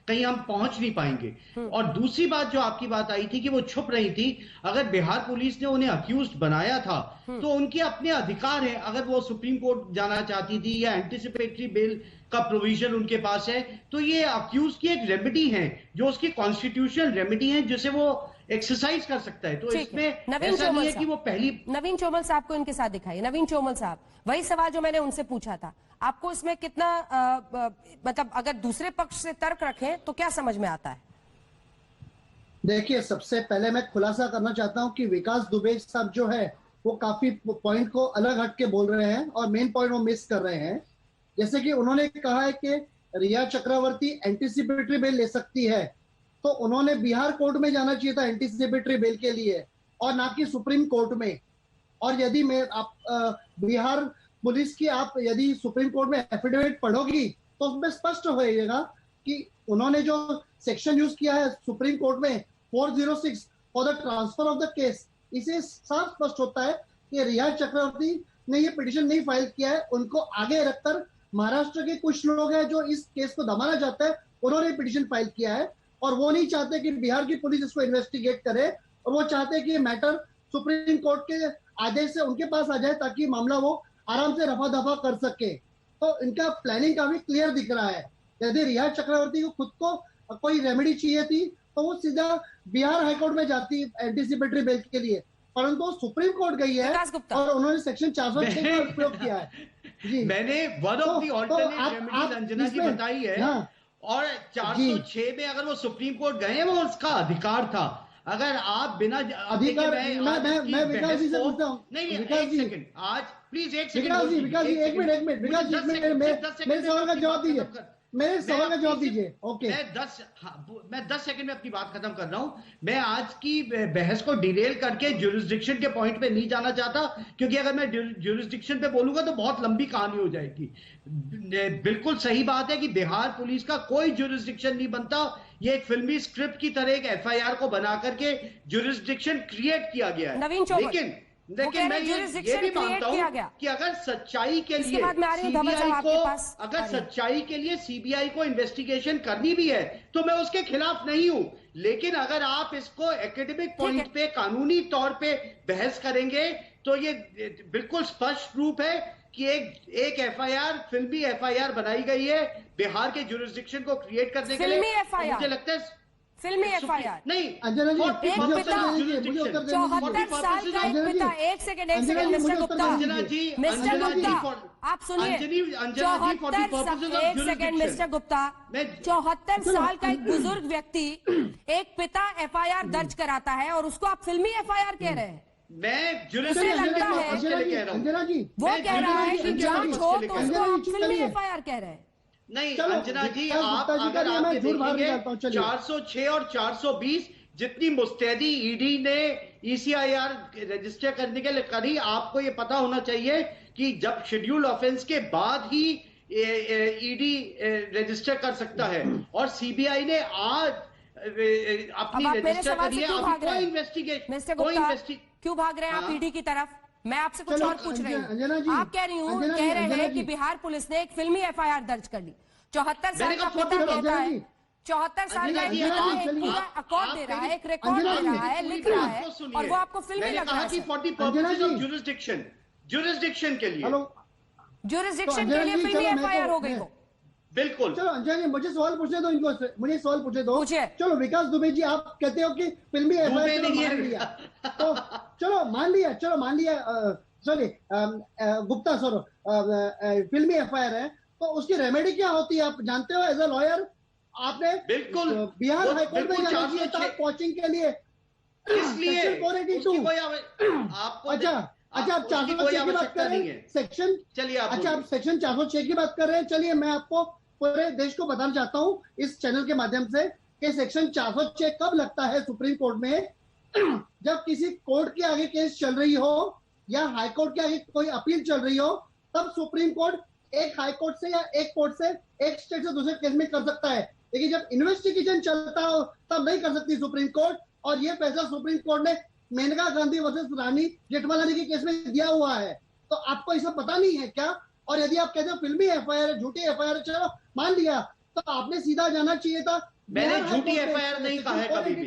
कहीं हम पहुंच नहीं पाएंगे। और दूसरी बात, जो आपकी बात आई थी कि वो छुप रही थी, अगर बिहार पुलिस ने उन्हें अक्यूज्ड बनाया था तो उनके अपने अधिकार है। अगर वो सुप्रीम कोर्ट जाना चाहती थी या एंटीसिपेटरी बेल का प्रोविजन उनके पास है, तो ये अक्यूज की एक रेमेडी है, जो उसकी कॉन्स्टिट्यूशनल रेमेडी है, जिसे वो एक्सरसाइज कर सकता है। तो इसमें ऐसा नहीं है कि वो पहली। नवीन चोमल साहब को इनके साथ दिखाइए। नवीन चोमल साहब, वही सवाल जो मैंने उनसे पूछा था, आपको इसमें कितना मतलब अगर दूसरे पक्ष से तर्क रखें तो क्या समझ में आता है? देखिए, सबसे पहले मैं खुलासा करना चाहता हूं कि विकास दुबे साहब जो है वो काफी पॉइंट को अलग हट के बोल रहे हैं और मेन पॉइंट वो मिस कर रहे हैं। जैसे कि उन्होंने कहा है कि रिया चक्रवर्ती एंटीसिपेटरी बेल ले सकती है, तो उन्होंने बिहार कोर्ट में जाना चाहिए था एंटीसिपेटरी बेल के लिए और ना कि सुप्रीम कोर्ट में। और यदि बिहार पुलिस की आप यदि सुप्रीम कोर्ट में एफिडेविट पढ़ोगी तो उसमें स्पष्ट होएगा कि उन्होंने जो सेक्शन यूज किया है सुप्रीम कोर्ट में 406 for the transfer of the case, इसे साफ स्पष्ट होता है कि रिया चक्रवर्ती ने ये पिटीशन नहीं फाइल किया है, उनको आगे रखकर महाराष्ट्र के कुछ लोग हैं जो इस केस को दबाना चाहते हैं, उन्होंने पिटीशन फाइल किया है और वो नहीं चाहते कि बिहार की पुलिस इसको इन्वेस्टिगेट करे, और वो चाहते हैं कि ये मैटर सुप्रीम कोर्ट के आदेश से उनके पास आ जाए ताकि मामला वो आराम से रफा दफा कर सके। तो इनका प्लानिंग काफी क्लियर दिख रहा है। यदि रिया चक्रवर्ती को खुद को कोई रेमेडी चाहिए थी तो वो सीधा बिहार हाईकोर्ट में जाती एंटीसिपेटरी बेल के लिए, परंतु सुप्रीम कोर्ट गई है और उन्होंने सेक्शन 406 का उपयोग किया है। जी, मैंने one of the alternate remedies Anjana ji बताई है। हाँ, और 406 में अगर वो सुप्रीम कोर्ट गए, वो उसका अधिकार था। अगर आप बिना अधिकार, मैं विकास जी से पूछता हूँ। नहीं, विकास जी, सेकंड, आज प्लीज एक सेकंड, विकास जी एक मिनट, विकास जी मेरे सवाल का जवाब दीजिए, मेरे सवाल का जवाब दीजिए। ओके, मैं 10 सेकंड में अपनी बात खत्म कर रहा हूं। मैं आज की बहस को डिरेल करके ज्यूरिसडिक्शन के पॉइंट पे नहीं जाना चाहता, क्योंकि अगर मैं ज्यूरिसडिक्शन पे बोलूंगा तो बहुत लंबी कहानी हो जाएगी। बिल्कुल सही बात है कि बिहार पुलिस का कोई ज्यूरिसडिक्शन नहीं बनता। ये एक फिल्मी स्क्रिप्ट की तरह एक एफआईआर को बना करके ज्यूरिसडिक्शन क्रिएट किया गया है। लेकिन मैं ये भी मानता हूं कि अगर सच्चाई के लिए सीबीआई को इन्वेस्टिगेशन करनी भी है तो मैं उसके खिलाफ नहीं हूं। लेकिन अगर आप इसको एकेडमिक पॉइंट पे, कानूनी तौर पे बहस करेंगे तो ये बिल्कुल स्पष्ट रूप है कि एक एफआईआर, फिल्मी एफआईआर बनाई गई है बिहार के ज्यूरिसडिक्शन को क्रिएट करने के लिए। मुझे लगता है फिल्मी एफआईआर नहीं, अंजना जी, एक पिता 74 साल का एक पिता, एक सेकंड मिस्टर गुप्ता, आप सुनिए, 74 साल का एक बुजुर्ग व्यक्ति, एक पिता एफआईआर दर्ज कराता है और उसको आप फिल्मी एफआईआर कह रहे हैं। मैं अंजना जी, वो कह रहा है कि जांच हो तो उसको आप फिल्मी एफआईआर कह रहे हैं। नहीं अंजना जी, आप अगर आप देखेंगे 406 और 420 जितनी मुस्तैदी ईडी ने ईसीआईआर रजिस्टर करने के लिए करी, आपको ये पता होना चाहिए कि जब शेड्यूल ऑफेंस के बाद ही ईडी रजिस्टर कर सकता है, और सीबीआई ने आज अपनी रजिस्टर कर लिया। कोई इन्वेस्टिगेशन क्यों भाग रहे हैं आप ईडी की तरफ? मैं आपसे कुछ और पूछ रही हूँ। आप कह रहे हैं कि बिहार पुलिस ने एक फिल्मी एफआईआर दर्ज कर ली। 74 साल का पिता कहता है, 74 साल का एक पूरा अकॉर्ड दे रहा है, एक रिकॉर्ड दे रहा है, लिख रहा है, और वो आपको फिल्मी लग रहा है। ज्यूरिसडिक्शन के लिए फिल्मी एफआईआर हो गई वो। बिल्कुल। चलो अंजना जी, मुझे सवाल पूछने दो, इनको मुझे सवाल पूछने दो। चलो विकास दुबे जी, आप कहते हो कि फिल्मी एफआईआर मान लिया, तो चलो मान लिया सॉरी गुप्ता सर, फिल्मी एफआईआर है, तो उसकी रेमेडी क्या होती है आप जानते हो एज अ लॉयर? आपने बिल्कुल बिहार हाईकोर्ट में जाना चाहिए था कोचिंग के लिए। इसलिए आपको अच्छा, आप 406 की बात कर रहे हैं, सेक्शन, चलिए अच्छा आप सेक्शन 406 की बात कर रहे हैं। चलिए मैं आपको पूरे देश को बताना चाहता हूं इस चैनल के माध्यम से कि सेक्शन 406 कब लगता है सुप्रीम कोर्ट में? जब किसी कोर्ट के आगे केस चल रही हो या हाई कोर्ट के आगे कोई अपील चल रही हो, तब सुप्रीम कोर्ट एक हाई कोर्ट से या एक कोर्ट से, एक स्टेट से दूसरे केस में कर सकता है। लेकिन जब इन्वेस्टिगेशन चलता हो तब नहीं कर सकती सुप्रीम कोर्ट। और ये फैसला सुप्रीम कोर्ट ने मेनका गांधी वर्सेस रानी जेठमलानी के केस में दिया हुआ है। तो आपको इसका पता नहीं है क्या? और यदि आप कहते हो फिल्मी एफआईआर है, झूठी एफआईआर है, चलो मान लिया, तो आपने सीधा जाना चाहिए था। मैंने झूठी एफआईआर नहीं कहा है कभी भी।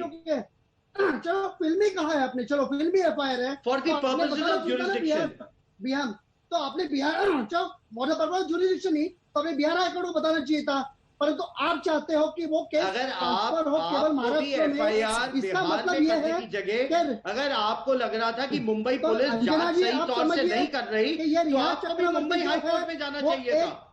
चलो फिल्मी कहा है आपने, चलो फिल्मी एफआईआर है for the purposes of jurisdiction. Bihar, तो आपने बिहार, चलो फॉर द पर्पस ज्यूरिसडिक्शन ही, तो आपने बिहार हाईकोर्ट को बताना चाहिए था। परंतु आप चाहते हो कि वो केस ट्रांसफर हो केवल महाराष्ट्र में। इसका मतलब ये है कि अगर आपको लग रहा था कि मुंबई पुलिस जांच सही तौर से नहीं कर रही, तो आपको भी मुंबई हाईकोर्ट में जाना चाहिए था।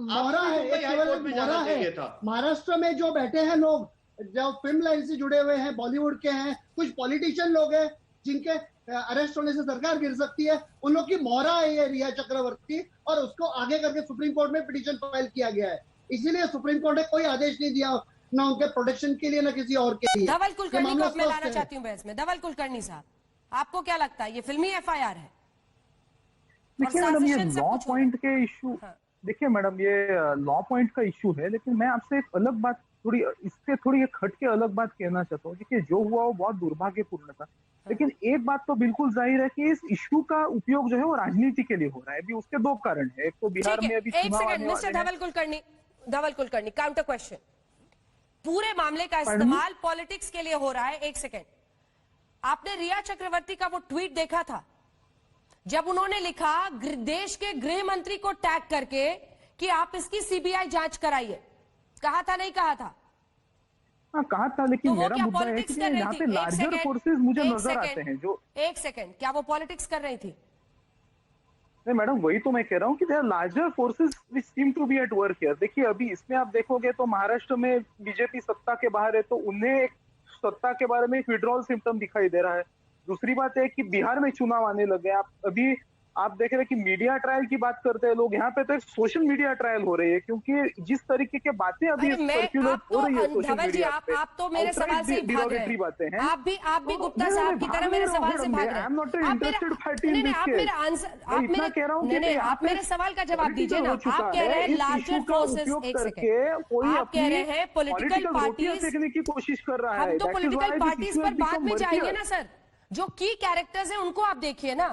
मोहरा है, केवल मोहरा है। महाराष्ट्र में जो बैठे हैं लोग, जो फिल्म लाइन से जुड़े हुए हैं, बॉलीवुड के हैं, कुछ पॉलिटिशियन लोग हैं जिनके अरेस्ट होने से सरकार गिर सकती है, उन लोग की मोहरा है ये रिया चक्रवर्ती, और उसको आगे करके सुप्रीम कोर्ट में पिटीशन फाइल किया गया है। इसीलिए सुप्रीम कोर्ट ने कोई आदेश नहीं दिया, ना उनके प्रोटेक्शन के लिए, ना किसी और के लिए। धवल कुलकर्णी को मैं लाना चाहती हूँ बहस में। धवल कुलकर्णी साहब, आपको क्या लगता है ये फिल्मी एफआईआर है? देखिए मैडम, ये लॉ पॉइंट के इशू, देखिए मैडम, ये लॉ पॉइंट का इश्यू है, लेकिन मैं आपसे एक अलग बात इससे थोड़ी एक हट के अलग बात कहना चाहता हूँ। देखिए, जो हुआ वो बहुत दुर्भाग्यपूर्ण था, लेकिन एक बात तो बिल्कुल जाहिर है कि इस इश्यू का उपयोग जो है वो राजनीति के लिए हो रहा है। अभी उसके दो कारण है, एक तो बिहार में अभी एक चुनाव सेकंड आने मिस्टर वाले हैं। धवल कुलकर्णी, काउंटर क्वेश्चन। पूरे मामले का इस्तेमाल पॉलिटिक्स के लिए हो रहा है। एक सेकंड, आपने रिया चक्रवर्ती का वो ट्वीट देखा था जब उन्होंने लिखा देश के गृह मंत्री को टैग करके कि आप इसकी सीबीआई जांच कराइए? कहा था, नहीं कहा था? हाँ कहा था, लेकिन तो वो मेरा क्या मुद्दा है पॉलिटिक्स कि कर रही यहाँ थी? पे लार्जर फोर्सेस मुझे नजर आते हैं जो। एक सेकंड, क्या वो पॉलिटिक्स कर रही थी? नहीं मैडम, वही तो मैं कह रहा हूँ कि there larger forces which seem to be at work here. देखिए, अभी इसमें आप देखोगे तो महाराष्ट्र में बीजेपी सत्ता के बाहर है, तो उन्हें एक सत्ता के बारे में एक विड्रॉल सिम्टम दिखाई दे रहा है। दूसरी बात है कि बिहार में चुनाव आने लगे। आप देख रहे हैं कि मीडिया ट्रायल की बात करते हैं लोग, यहाँ पे तो एक सोशल मीडिया ट्रायल हो रही है, क्योंकि जिस तरीके की बातें अभी सर्कुलेट हो रही है सोशल मीडिया पे, आप तो मेरे सवाल से भाग रहे हैं। बातें हैं। आप भी गुप्ता साहब की तरह मेरे सवाल से भाग रहे हैं। I am not interested party in this case. आप मेरे सवाल का जवाब दीजिए ना। आप कह रहे हैं लार्जर फोर्सेस, एक सेकंड, आप कह रहे हैं पॉलिटिकल पार्टीज देखने की कोशिश कर रहा है। हम तो पॉलिटिकल पार्टीज पर बाद में जाएंगे ना सर। जो की कैरेक्टर्स हैं उनको आप देखिए ना,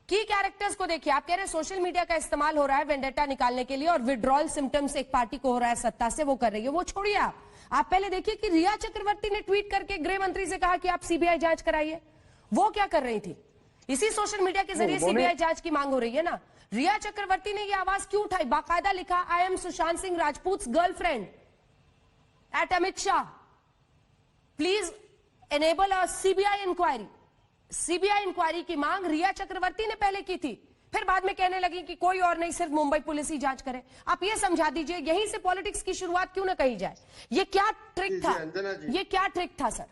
की कैरेक्टर्स को देखिए। आप कह रहे हैं सोशल मीडिया का इस्तेमाल हो रहा है वेंडेटा निकालने के लिए और विड्रॉल सिम्टम्स एक पार्टी को हो रहा है सत्ता से, वो कर रही है। वो छोड़िए, आप पहले देखिए कि रिया चक्रवर्ती ने ट्वीट करके गृह मंत्री से कहा कि आप सीबीआई जांच कराइए। वो क्या कर रही थी? इसी सोशल मीडिया के जरिए सीबीआई जांच की मांग हो रही है ना। रिया चक्रवर्ती ने यह आवाज क्यों उठाई? बाकायदा लिखा, I am Sushant Singh Rajput girlfriend at Amit Shah, please enable a CBI inquiry. CBI inquiry की मांग रिया चक्रवर्ती ने पहले की थी, फिर बाद में कहने लगी कि कोई और नहीं, सिर्फ मुंबई पुलिस ही जांच करे। आप ये समझा दीजिए, यहीं से पॉलिटिक्स की शुरुआत क्यों ना कही जाए? ये क्या ट्रिक था? ये क्या ट्रिक था सर?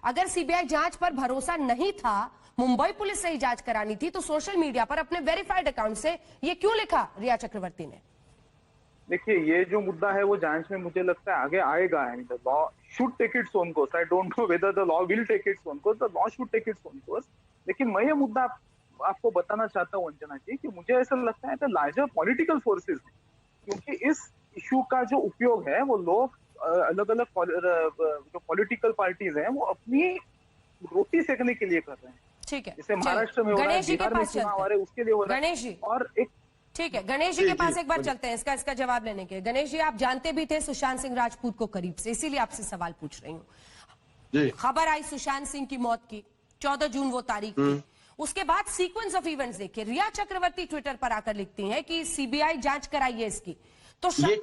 अगर सीबीआई जांच पर भरोसा नहीं था, मुंबई पुलिस से ही जांच करानी थी, तो सोशल मीडिया पर अपने वेरीफाइड अकाउंट से ये क्यों लिखा रिया चक्रवर्ती ने? देखिए, ये जो मुद्दा है वो जांच में मुझे लगता है आगे आएगा। And the law should take its own course. I don't know whether the law will take its own course, the law should take its own course. लेकिन मैं ये मुद्दा आपको बताना चाहता हूँ अंजना जी, कि मुझे ऐसा लगता है कि लार्जर पॉलिटिकल फोर्सेस, क्योंकि इस इशू का जो उपयोग है वो लोग अलग अलग जो पॉलिटिकल पार्टीज हैं वो अपनी रोटी सेकने के लिए कर रहे हैं। ठीक है, जैसे महाराष्ट्र में हो रहा है, बिहार में चुनाव आ रहे हैं, उसके लिए हो रहा है। गणेश जी, और एक ठीक है, गणेश जी के पास एक बार चलते हैं इसका जवाब लेने के। गणेश जी, आप जानते भी थे सुशांत सिंह राजपूत को करीब से, इसीलिए आपसे सवाल पूछ रही हूँ। खबर आई सुशांत सिंह की मौत की, 14 जून वो तारीख थी। उसके बाद सीक्वेंस ऑफ इवेंट्स देखिए, रिया चक्रवर्ती ट्विटर पर आकर लिखती हैं कि सीबीआई जांच कराइए इसकी। तो ये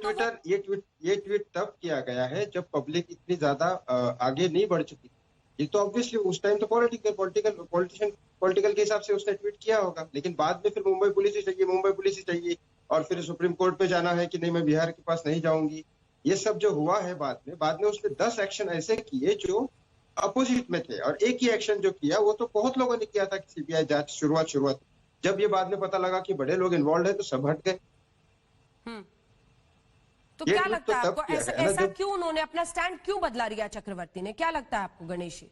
ट्वीट तब किया गया है जब पब्लिक इतनी ज्यादा आगे नहीं बढ़ चुकी। ये तो ऑब्वियसली उस टाइम तो पॉलिटिकल के हिसाब से उसने ट्वीट किया होगा, लेकिन बाद में फिर मुंबई पुलिस ही चाहिए और फिर सुप्रीम कोर्ट पे जाना है कि नहीं मैं बिहार के पास नहीं जाऊंगी। ये सब जो हुआ है बाद में उसने 10 एक्शन ऐसे किए जो अपोजिट में थे, और एक ही एक्शन जो किया वो तो बहुत लोगों ने किया था कि सीबीआई जांच शुरुआत। जब ये बाद में पता लगा कि बड़े लोग इन्वॉल्व है तो सब हट गए। तो क्या लगता है आपको, ऐसा क्यों उन्होंने अपना स्टैंड क्यों बदला रिया चक्रवर्ती ने? क्या लगता है आपको गणेश जी?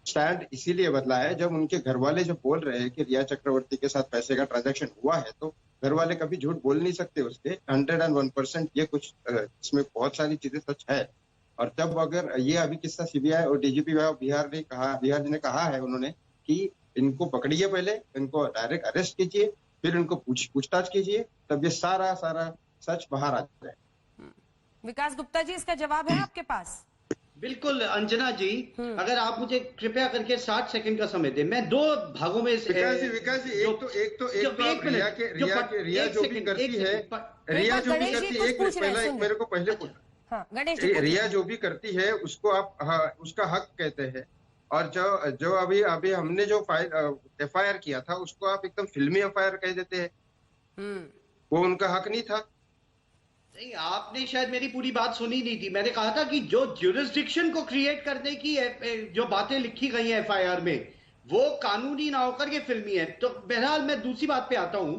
स्टैंड इसीलिए बदला है, जब उनके घर वाले जो बोल रहे हैं कि रिया चक्रवर्ती के साथ पैसे का ट्रांजैक्शन हुआ है, तो घर वाले कभी झूठ बोल नहीं सकते उसके। 101% ये कुछ इसमें बहुत सारी चीजें सच है। और तब अगर ये अभी किस्सा सीबीआई और डीजीपी बिहार जी ने कहा है उन्होंने कि इनको पकड़िए, पहले इनको डायरेक्ट अरेस्ट कीजिए, फिर इनको पूछताछ कीजिए, तब ये सारा सच बाहर आ जाए। विकास गुप्ता जी, इसका जवाब है आपके पास? बिल्कुल अंजना जी, अगर आप मुझे कृपया करके 60 सेकंड का समय दें, मैं 2 भागों में विकास जी एक तो रिया जो भी करती है, मेरे को पहले पूछना, रिया जो भी करती है उसको आप उसका हक कहते हैं, और जो अभी हमने जो FIR किया था उसको आप एकदम फिल्मी FIR कह देते हैं। वो उनका हक नहीं था। नहीं, आपने शायद मेरी पूरी बात सुनी नहीं थी। मैंने कहा था कि जो ज्यूरिसडिक्शन को क्रिएट करने की जो बातें लिखी गई हैं FIR में, वो कानूनी ना होकर के फिल्मी है। तो बहरहाल मैं दूसरी बात पे आता हूं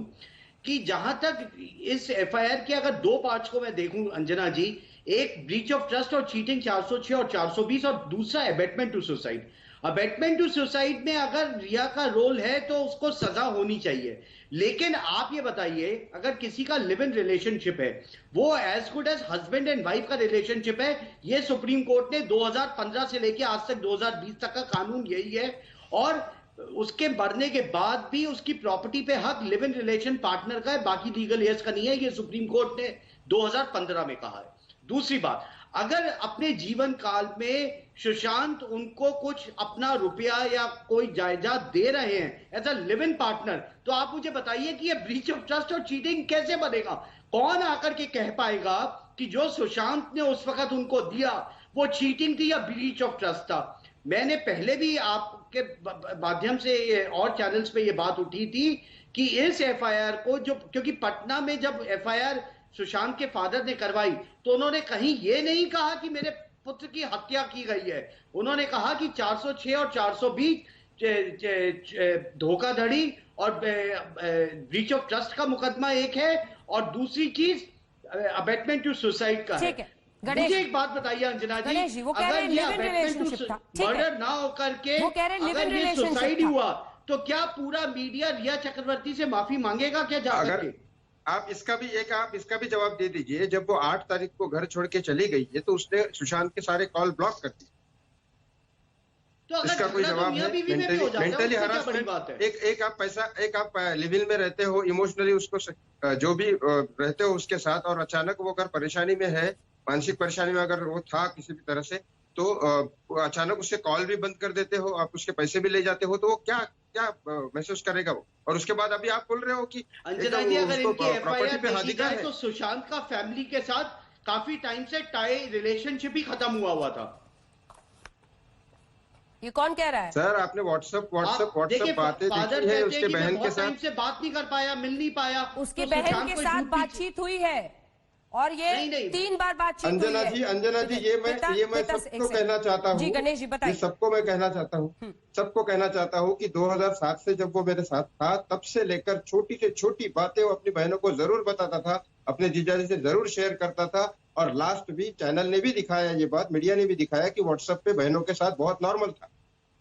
कि जहां तक इस FIR के अगर 2 पार्ट्स को मैं देखूं अंजना जी, एक ब्रीच ऑफ ट्रस्ट और चीटिंग 406 और 420 और दूसरा abetment to suicide. Abetment to suicide में अगर रिया का रोल है तो उसको सजा होनी चाहिए, लेकिन आप ये बताइए अगर किसी का लिव इन रिलेशनशिप है वो as good as husband and wife का रिलेशनशिप है। ये सुप्रीम कोर्ट ने 2015 से लेकर आज तक 2020 तक का कानून यही है, और उसके बढ़ने के बाद भी उसकी प्रॉपर्टी पे हक लिव इन रिलेशन पार्टनर का है, बाकी लीगल एज का नहीं है। ये सुप्रीम कोर्ट ने 2015 में कहा है। दूसरी बात, अगर अपने जीवन काल में सुशांत उनको कुछ अपना रुपया या कोई जायदाद दे रहे हैं as a live in partner, तो आप मुझे बताइए कि ये ब्रीच ऑफ ट्रस्ट और चीटिंग कैसे बनेगा? कौन आकर के कह पाएगा कि जो सुशांत ने उस वक्त उनको दिया वो चीटिंग थी या ब्रीच ऑफ ट्रस्ट था? मैंने पहले भी आपके माध्यम से और चैनल्स पे ये बात उठी थी कि इस एफआईआर को जो, क्योंकि पटना में जब एफआईआर सुशांत के फादर ने करवाई तो उन्होंने कहीं ये नहीं कहा कि मेरे पुत्र की हत्या की गई है। उन्होंने कहा कि 406 और 420 धोखाधड़ी और ब्रीच ऑफ ट्रस्ट का मुकदमा एक है, और दूसरी चीज अबेटमेंट टू सुसाइड का है। मुझे एक बात बताइए अंजना जी, अगर ये अबेटमेंट टू मर्डर ना होकर के अगर ये सुसाइड हुआ तो क्या पूरा मीडिया रिया चक्रवर्ती से माफी मांगेगा क्या जाकर के? आप इसका भी जवाब दे दीजिए। जब वो 8 तारीख को घर छोड़ के चली गई है तो उसने सुशांत के सारे कॉल ब्लॉक कर दिए। तो इसका कोई जवाब है? मेंटली हरासमेंट, एक आप लिव इन में रहते हो, इमोशनली उसको जो भी रहते हो उसके साथ, और अचानक वो अगर परेशानी में है, मानसिक परेशानी में अगर वो था किसी भी तरह से, तो अचानक उससे कॉल भी बंद कर देते हो, आप उसके पैसे भी ले जाते हो, तो वो क्या महसूस करेगा वो? और उसके बाद अभी आप बोल रहे हो कि अंजना जी अगर इनकी एफआईआर देखी जाए तो सुशांत का फैमिली के साथ काफी टाइम से टाई रिलेशनशिप ही खत्म हुआ था। ये कौन कह रहा है? सर आपने व्हाट्सएप बातें देखी है उसके बहन के साथ, से बात नहीं कर पाया, मिल नहीं पाया, उसके बहन के साथ बातचीत हुई है और ये नहीं। 3 बार बातचीत हुई है। अंजना जी ये मैं सबको कहना चाहता हूँ। जी गणेश जी बताइए। सबको मैं कहना चाहता हूँ कि 2007 से जब वो मेरे साथ था तब से लेकर छोटी से छोटी बातें वो अपनी बहनों को जरूर बताता था, अपने जीजाजी से जरूर शेयर करता था, और लास्ट भी चैनल ने भी दिखाया ये बात, मीडिया ने भी दिखाया कि व्हाट्सएप पे बहनों के साथ बहुत नॉर्मल था।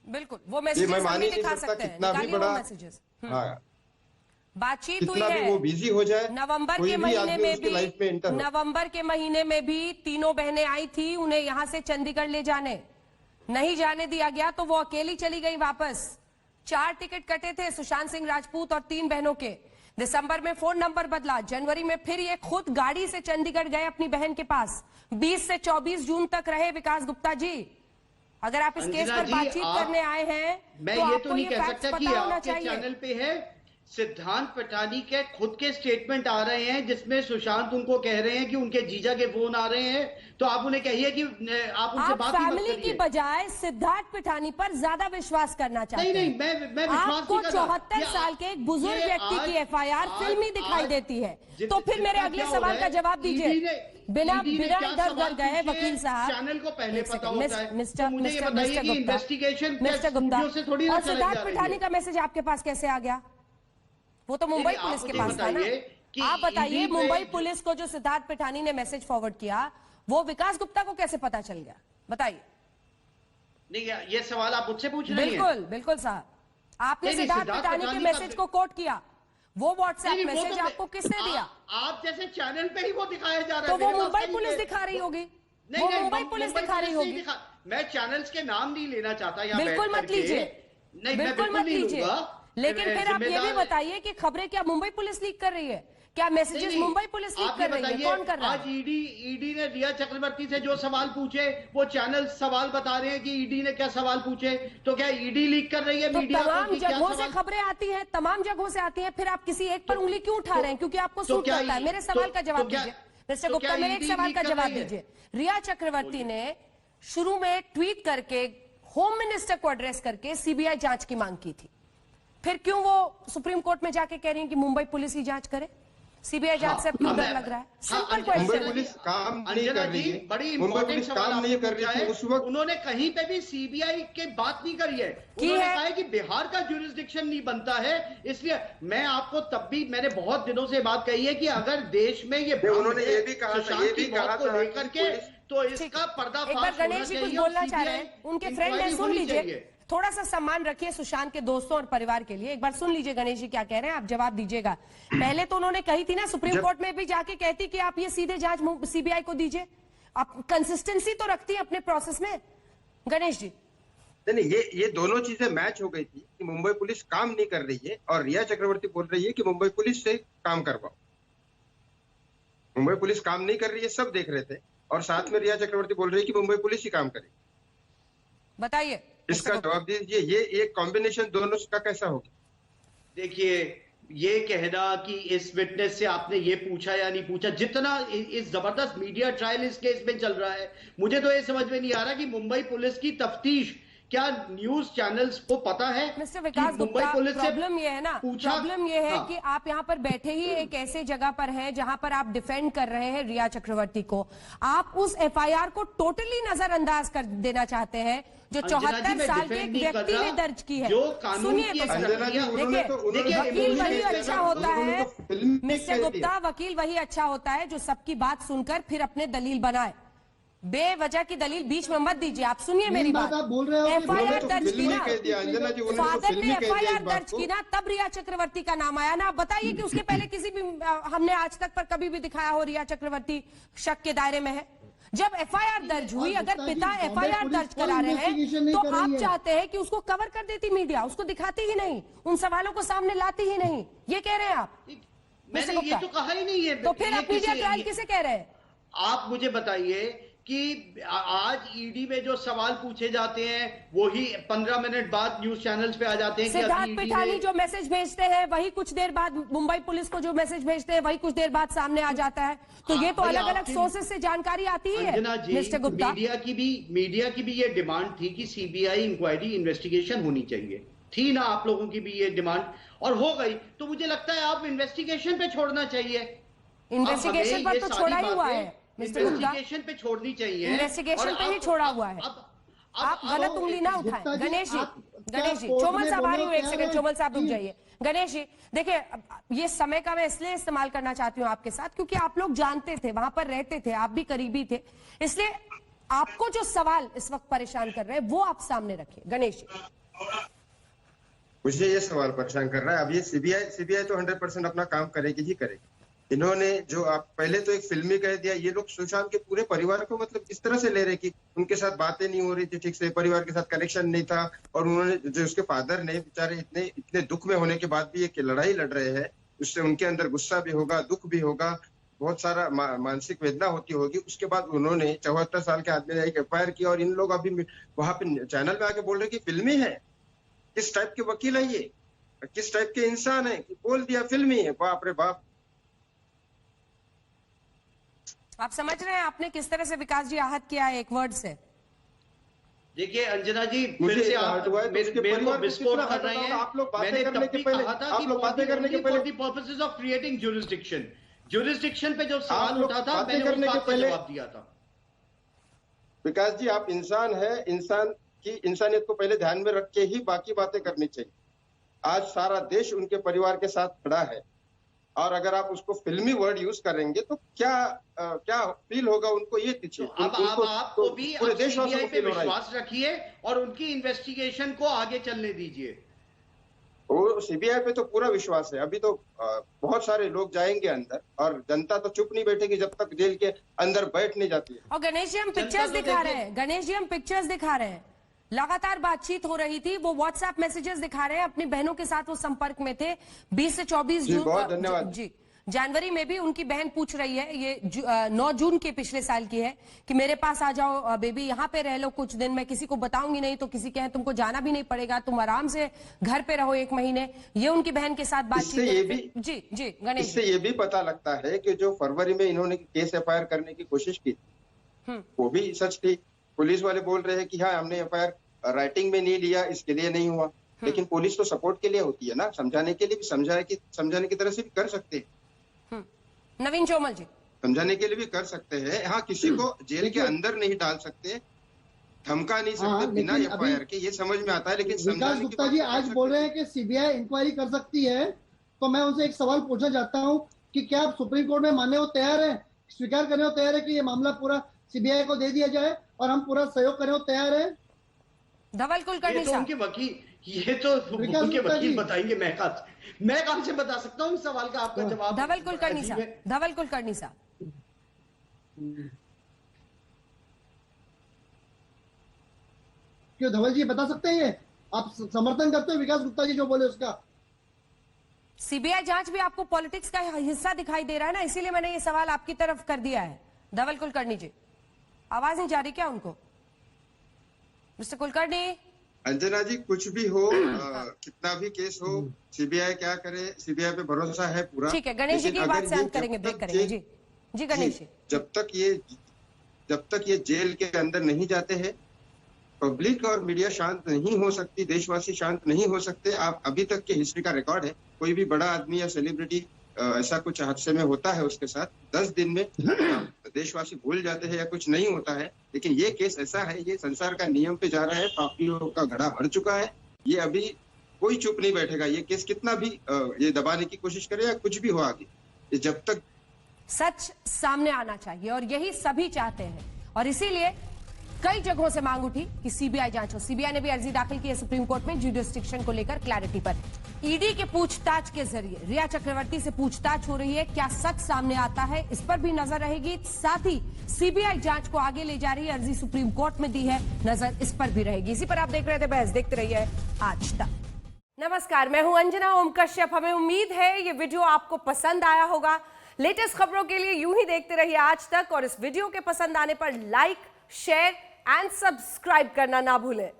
बिल्कुल वो मैसेजेस मैं मान ही नहीं दिखा सकता सकते हैं, कितना भी बड़ा बातचीत हुई है। वो बिजी हो जाए, नवंबर के महीने में भी तीनों बहनें आई थी, उन्हें यहां से चंडीगढ़ ले जाने नहीं जाने दिया गया तो वो अकेली चली गई वापस। 4 टिकट कटे थे सुशांत सिंह राजपूत और 3 बहनों के। दिसंबर में फोन नंबर बदला, जनवरी में फिर ये खुद गाड़ी से चंडीगढ़ गए अपनी बहन के पास। 20 से 24 जून तक रहे विकास गुप्ता जी। अगर आप इस केस पर बातचीत करने आए हैं मैं तो ये आपको तो नहीं ये कह फैक्ट्स सकता कि पता होना आपके चाहिए। चैनल पे है सिद्धांत पटानी के खुद के स्टेटमेंट आ रहे हैं जिसमें सुशांत उनको कह रहे हैं कि उनके जीजा के फोन आ रहे हैं, तो आप उन्हें कहिए कि आप उनसे बात ही मत फैमिली की बजाय सिद्धार्थ पिठानी पर ज्यादा विश्वास करना चाहते हैं। नहीं मैं विश्वास आपको 74 साल के एक बुजुर्ग व्यक्ति की एफआईआर फिल्मी दिखाई देती है, तो फिर मेरे अगले सवाल का जवाब दीजिए। बिना इधर गए वकील साहब, चैनल को पहले पता होता है, मिस्टर इन्वेस्टिगेशन गुप्ता थोड़ी और सिद्धार्थ पिठानी का मैसेज आपके पास कैसे आ गया? वो तो मुंबई पुलिस के पास था ना। आप बताइए मुंबई पुलिस को जो सिद्धार्थ पिठानी ने मैसेज फॉरवर्ड किया वो विकास गुप्ता को कैसे पता चल गया? बताइए। नहीं ये सवाल आप मुझसे पूछ रहे हैं? बिल्कुल साहब, आपने सिद्धार्थ पिठानी के मैसेज को कोट किया, वो व्हाट्सएप मैसेज आपको किसने दिया? आप जैसे चैनल पे ही वो दिखाया जा रहा है। तो वो मुंबई पुलिस दिखा रही होगी। वो मुंबई पुलिस दिखा रही होगी। मैं चैनल्स के नाम नहीं लेना चाहता यहाँ बिल्कुल मत लीजिए, बिल्कुल मत लीजिए। लेकिन फिर आप ये भी बताइए कि खबरें क्या मुंबई पुलिस लीक कर रही है? क्या मैसेजेस मुंबई पुलिस लीक कर रही है? कौन कर रहा है? आज ईडी ने रिया चक्रवर्ती से जो सवाल पूछे वो चैनल सवाल बता रहे हैं कि ईडी ने क्या सवाल पूछे, तो क्या ईडी लीक कर रही है? तो तमाम जगहों से खबरें आती हैं, तमाम जगहों से आती हैं, फिर आप किसी एक पर उंगली क्यों उठा रहे हैं? क्योंकि आपको सूट करता है। मेरे सवाल का जवाब दीजिए मिस्टर गुप्ता, मेरे एक सवाल का जवाब दीजिए। रिया चक्रवर्ती ने शुरू में ट्वीट करके होम मिनिस्टर को एड्रेस करके सीबीआई जांच की मांग की थी, फिर क्यों वो सुप्रीम कोर्ट में जाके कह रही है कि मुंबई पुलिस ही जांच करे? सीबीआई जांच से क्यों डर लग रहा है? Simple question. मुंबई पुलिस काम नहीं कर रही है, बड़ी इंपॉर्टेंट सवाल नहीं कर रही है उस वक्त। उन्होंने कहीं पे भी सीबीआई की बात नहीं करी है। उन्होंने कहा है कि बिहार का ज्यूरिसडिक्शन नहीं बनता है, इसलिए मैं आपको तब भी मैंने बहुत दिनों से बात कही है कि अगर देश में ये उन्होंने ये भी कहा था लेकर के तो इसका पर्दाफाश गणेश जी कुछ बोलना चाह रहे हैं, उनके फ्रेंड है, सुन लीजिए थोड़ा सा सम्मान रखिए सुशांत के दोस्तों और परिवार के लिए। एक बार सुन लीजिए गणेश जी क्या कह रहे हैं, आप जवाब दीजिएगा। पहले तो उन्होंने कही थी ना सुप्रीम कोर्ट में भी जाके कहती कि आप ये सीधे जांच सीबीआई को दीजिए। आप कंसिस्टेंसी तो रखती है अपने प्रोसेस में गणेश जी। नहीं, ये दोनों चीजें मैच हो गई थी कि मुंबई पुलिस काम नहीं कर रही है और रिया चक्रवर्ती बोल रही है कि मुंबई पुलिस से काम करवाओ। मुंबई पुलिस काम नहीं कर रही है, सब देख रहे थे, और साथ में रिया चक्रवर्ती बोल रही है कि मुंबई पुलिस ही काम करे। बताइए इसका जवाब दीजिए, ये एक कॉम्बिनेशन दोनों का कैसा होगा? देखिए, ये कहना कि इस विटनेस से आपने ये पूछा या नहीं पूछा, जितना इस जबरदस्त मीडिया ट्रायल इस केस में चल रहा है, मुझे तो ये समझ में नहीं आ रहा कि मुंबई पुलिस की तफ्तीश क्या न्यूज चैनल्स को पता है? मिस्टर विकास गुप्ता, प्रॉब्लम ये है ना, प्रॉब्लम ये है हाँ। कि आप यहाँ पर बैठे ही एक ऐसे जगह पर हैं जहां पर आप डिफेंड कर रहे हैं रिया चक्रवर्ती को। आप उस एफआईआर को टोटली नजरअंदाज कर देना चाहते हैं जो 74 साल के एक व्यक्ति ने दर्ज की है। सुनिए तो, देखिए वकील वही अच्छा होता है मिस्टर गुप्ता, वकील वही अच्छा होता है जो सबकी बात सुनकर फिर अपने दलील बनाए। बेवजह की दलील बीच में मत दीजिए। आप सुनिए मेरी बात। आप बोल रहे हो एफआईआर दर्ज की ना, फादर ने एफआईआर एफआईआर दर्ज की ना, तब रिया चक्रवर्ती का नाम आया ना। आप बताइए कि उसके पहले किसी भी हमने आज तक पर कभी भी दिखाया हो रिया चक्रवर्ती शक के दायरे में है? जब एफआईआर दर्ज हुई, अगर पिता एफआईआर दर्ज करा रहे हैं तो आप चाहते हैं कि उसको कवर कर देती मीडिया, उसको दिखाती ही नहीं, उन सवालों को सामने लाती ही नहीं, ये कह रहे हैं आप? मैंने ये तो कहा ही नहीं है। तो फिर आप मीडिया ट्रायल किसे कह रहे हैं? आप मुझे बताइए कि आज ईडी में जो सवाल पूछे जाते हैं वही 15 मिनट बाद न्यूज चैनल्स पे आ जाते हैं। सिद्धार्थ पिठानी जो मैसेज भेजते हैं वही कुछ देर बाद मुंबई पुलिस को जो मैसेज भेजते हैं वही कुछ देर बाद सामने आ जाता है। तो ये तो अलग अलग सोर्सेज से जानकारी आती ही है मिस्टर गुप्ता। मीडिया की भी ये डिमांड थी कि सीबीआई इंक्वायरी इन्वेस्टिगेशन होनी चाहिए, थी ना आप लोगों की भी ये डिमांड, और हो गई। तो मुझे लगता है आप इन्वेस्टिगेशन पे छोड़ना चाहिए। इन्वेस्टिगेशन पर तो छोड़ा ही हुआ है मिस्टर गुप्ता, इन्वेस्टिगेशन पे छोड़नी चाहिए, इन्वेस्टिगेशन पे ही छोड़ा हुआ है। आप गलत उंगली ना उठाएं। गणेश जी, चोमल साहब आ रही हूँ, एक सेकंड चोमल साहब रुक जाइए। गणेश जी देखिए, ये समय का मैं इसलिए इस्तेमाल करना चाहती हूँ आपके साथ क्योंकि आप लोग जानते थे, वहां पर रहते थे, आप भी करीबी थे, इसलिए आपको जो सवाल इस वक्त परेशान कर रहे हैं वो आप सामने रखिए। गणेश जी, मुझे ये सवाल परेशान कर रहा है। अब ये सीबीआई तो 100% अपना काम करेगी ही करेगी। इन्होंने जो आप पहले तो एक फिल्मी कह दिया, ये लोग सुशांत के पूरे परिवार को मतलब इस तरह से ले रहे कि उनके साथ बातें नहीं हो रही थी ठीक से, परिवार के साथ कनेक्शन नहीं था, और उन्होंने जो उसके फादर ने बेचारे इतने दुख में होने के बाद भी एक लड़ाई लड़ रहे हैं, उससे उनके अंदर गुस्सा भी होगा, दुख भी होगा, बहुत सारा मानसिक वेदना होती होगी। उसके बाद उन्होंने 74 साल के आदमी ने एक एफआईआर किया और इन लोग अभी वहां पे चैनल में आके बोल रहे कि फिल्मी है। किस टाइप के वकील है ये, किस टाइप के इंसान है कि बोल दिया फिल्मी है? बाप रे बाप। आप समझ रहे हैं आपने किस तरह से विकास जी आहत किया है एक वर्ड से? देखिए अंजना जी, फिर से आप मेरे को विस्फोट कर रहे हैं। आप लोग बातें मैंने करने तब के भी पहले, कहा था आप कि लोग बातें करने के पहले पर्पसेस ऑफ क्रिएटिंग जुरिस्डिक्शन पे जो सवाल उठा था मैंने उस बात का जवाब दिया था। विकास जी, आप इंसान है, इंसान की इंसानियत को पहले ध्यान में रख के ही बाकी बातें करनी चाहिए। आज सारा देश उनके परिवार के साथ खड़ा है, और अगर आप उसको फिल्मी वर्ड यूज करेंगे तो क्या फील होगा उनको, ये पीछे तो अब आपको भी पूरे देशवासियों पे विश्वास रखिए और उनकी इन्वेस्टिगेशन को आगे चलने दीजिए। वो सीबीआई पे तो पूरा विश्वास है। अभी तो बहुत सारे लोग जाएंगे अंदर, और जनता तो चुप नहीं बैठेगी जब तक जेल के अंदर बैठ नहीं जाती है। और गणेश जी हम पिक्चर्स दिखा रहे हैं, गणेश जी हम पिक्चर्स दिखा रहे हैं, लगातार बातचीत हो रही थी, वो व्हाट्सएप मैसेजेस दिखा रहे हैं, अपनी बहनों के साथ वो संपर्क में थे। 20 से 24 जून जी जनवरी में भी उनकी बहन पूछ रही है, ये 9 जून के पिछले साल की है, कि मेरे पास आ जाओ बेबी, यहाँ पे रह लो कुछ दिन, मैं किसी को बताऊंगी नहीं, तो किसी कहे तुमको जाना भी नहीं पड़ेगा, तुम आराम से घर पे रहो 1 महीने। ये उनकी बहन के साथ बातचीत। जी गणेश, इससे ये भी पता लगता है कि जो फरवरी में इन्होंने केस एफआईआर करने की कोशिश की वो भी सच थी। पुलिस वाले बोल रहे हैं कि हाँ हमने एफआईआर राइटिंग में नहीं लिया, इसके लिए नहीं हुआ, लेकिन पुलिस तो सपोर्ट के लिए होती है ना, समझाने के लिए भी, समझाने की तरह से भी कर सकते हैं। नवीन चोमल जी, समझाने के लिए भी कर सकते हैं। हाँ, किसी को जेल के अंदर नहीं डाल सकते, धमका नहीं सकते बिना एफआईआर के, ये समझ में आता है, लेकिन विकास गुप्ता जी आज बोल रहे हैं कि सीबीआई इंक्वायरी कर सकती है, तो मैं उनसे एक सवाल पूछना चाहता हूँ कि क्या आप सुप्रीम कोर्ट में मानने को तैयार है, स्वीकार करने को तैयार है कि ये मामला पूरा सीबीआई को दे दिया जाए और हम पूरा सहयोग करने को तैयार है? धवल कुलकर्णी ये तो साहब, उनके वकील, ये तो विकास उनके गुप्ता वकील जी। बताएंगे। मैं कहाँ से बता सकता हूँ इस सवाल का आपका जवाब? धवल कुलकर्णी अजीब साहब, है। धवल कुलकर्णी साहब, क्यों धवल जी बता सकते हैं ये? आप समर्थन करते हो विकास गुप्ता जी जो बोले उसका? सीबीआई जांच भी आपको पॉलिटिक्स का हिस्सा दिखाई दे रहा है ना, इसीलिए मैंने ये सवाल आपकी तरफ कर दिया है। धवल कुलकर्णी जी, आवाज नहीं जा रही क्या उनको? मिस्टर कुलकर्णी। अंजना जी, कुछ भी हो, कितना भी केस हो, सीबीआई क्या करे, सीबीआई पे भरोसा है पूरा। ठीक है, गणेश जी की लेकिन बात अगर से ये अंत करेंगे, जब ब्रेक तक करेंगे। ये- जी जी गणेश जी, जब तक ये जेल के अंदर नहीं जाते हैं, पब्लिक और मीडिया शांत नहीं हो सकती, देशवासी शांत नहीं हो सकते। आप अभी तक के हिस्ट्री का रिकॉर्ड है, कोई भी बड़ा आदमी या सेलिब्रिटी ऐसा कुछ हादसे में होता है उसके साथ 10 दिन में देशवासी भूल जाते हैं या कुछ नहीं होता है। लेकिन ये केस ऐसा है, ये संसार का नियम पे जा रहा है, पापियों का घड़ा भर चुका है। ये अभी कोई चुप नहीं बैठेगा। ये केस कितना भी ये दबाने की कोशिश करे या कुछ भी हो आगे, ये जब तक सच सामने आना चाहिए और यही सभी चाहते हैं। और इसीलिए कई जगहों से मांग उठी कि सीबीआई जांच हो। सीबीआई ने भी अर्जी दाखिल की है सुप्रीम कोर्ट में ज्यूरिसडिक्शन को लेकर क्लैरिटी पर। ईडी के पूछताछ के जरिए रिया चक्रवर्ती से पूछताछ हो रही है, क्या सच सामने आता है, इस पर भी नजर रहेगी। साथ ही सीबीआई जांच को आगे ले जा रही है, अर्जी सुप्रीम कोर्ट में दी है, नजर इस पर भी रहेगी। इसी पर आप देख रहे थे बहस, देखते रहिए आज तक। नमस्कार, मैं हूं अंजना ओम कश्यप। हमें उम्मीद है ये वीडियो आपको पसंद आया होगा। लेटेस्ट खबरों के लिए यूं ही देखते रहिए आज तक, और इस वीडियो के पसंद आने पर लाइक, शेयर एंड सब्सक्राइब करना ना भूलें।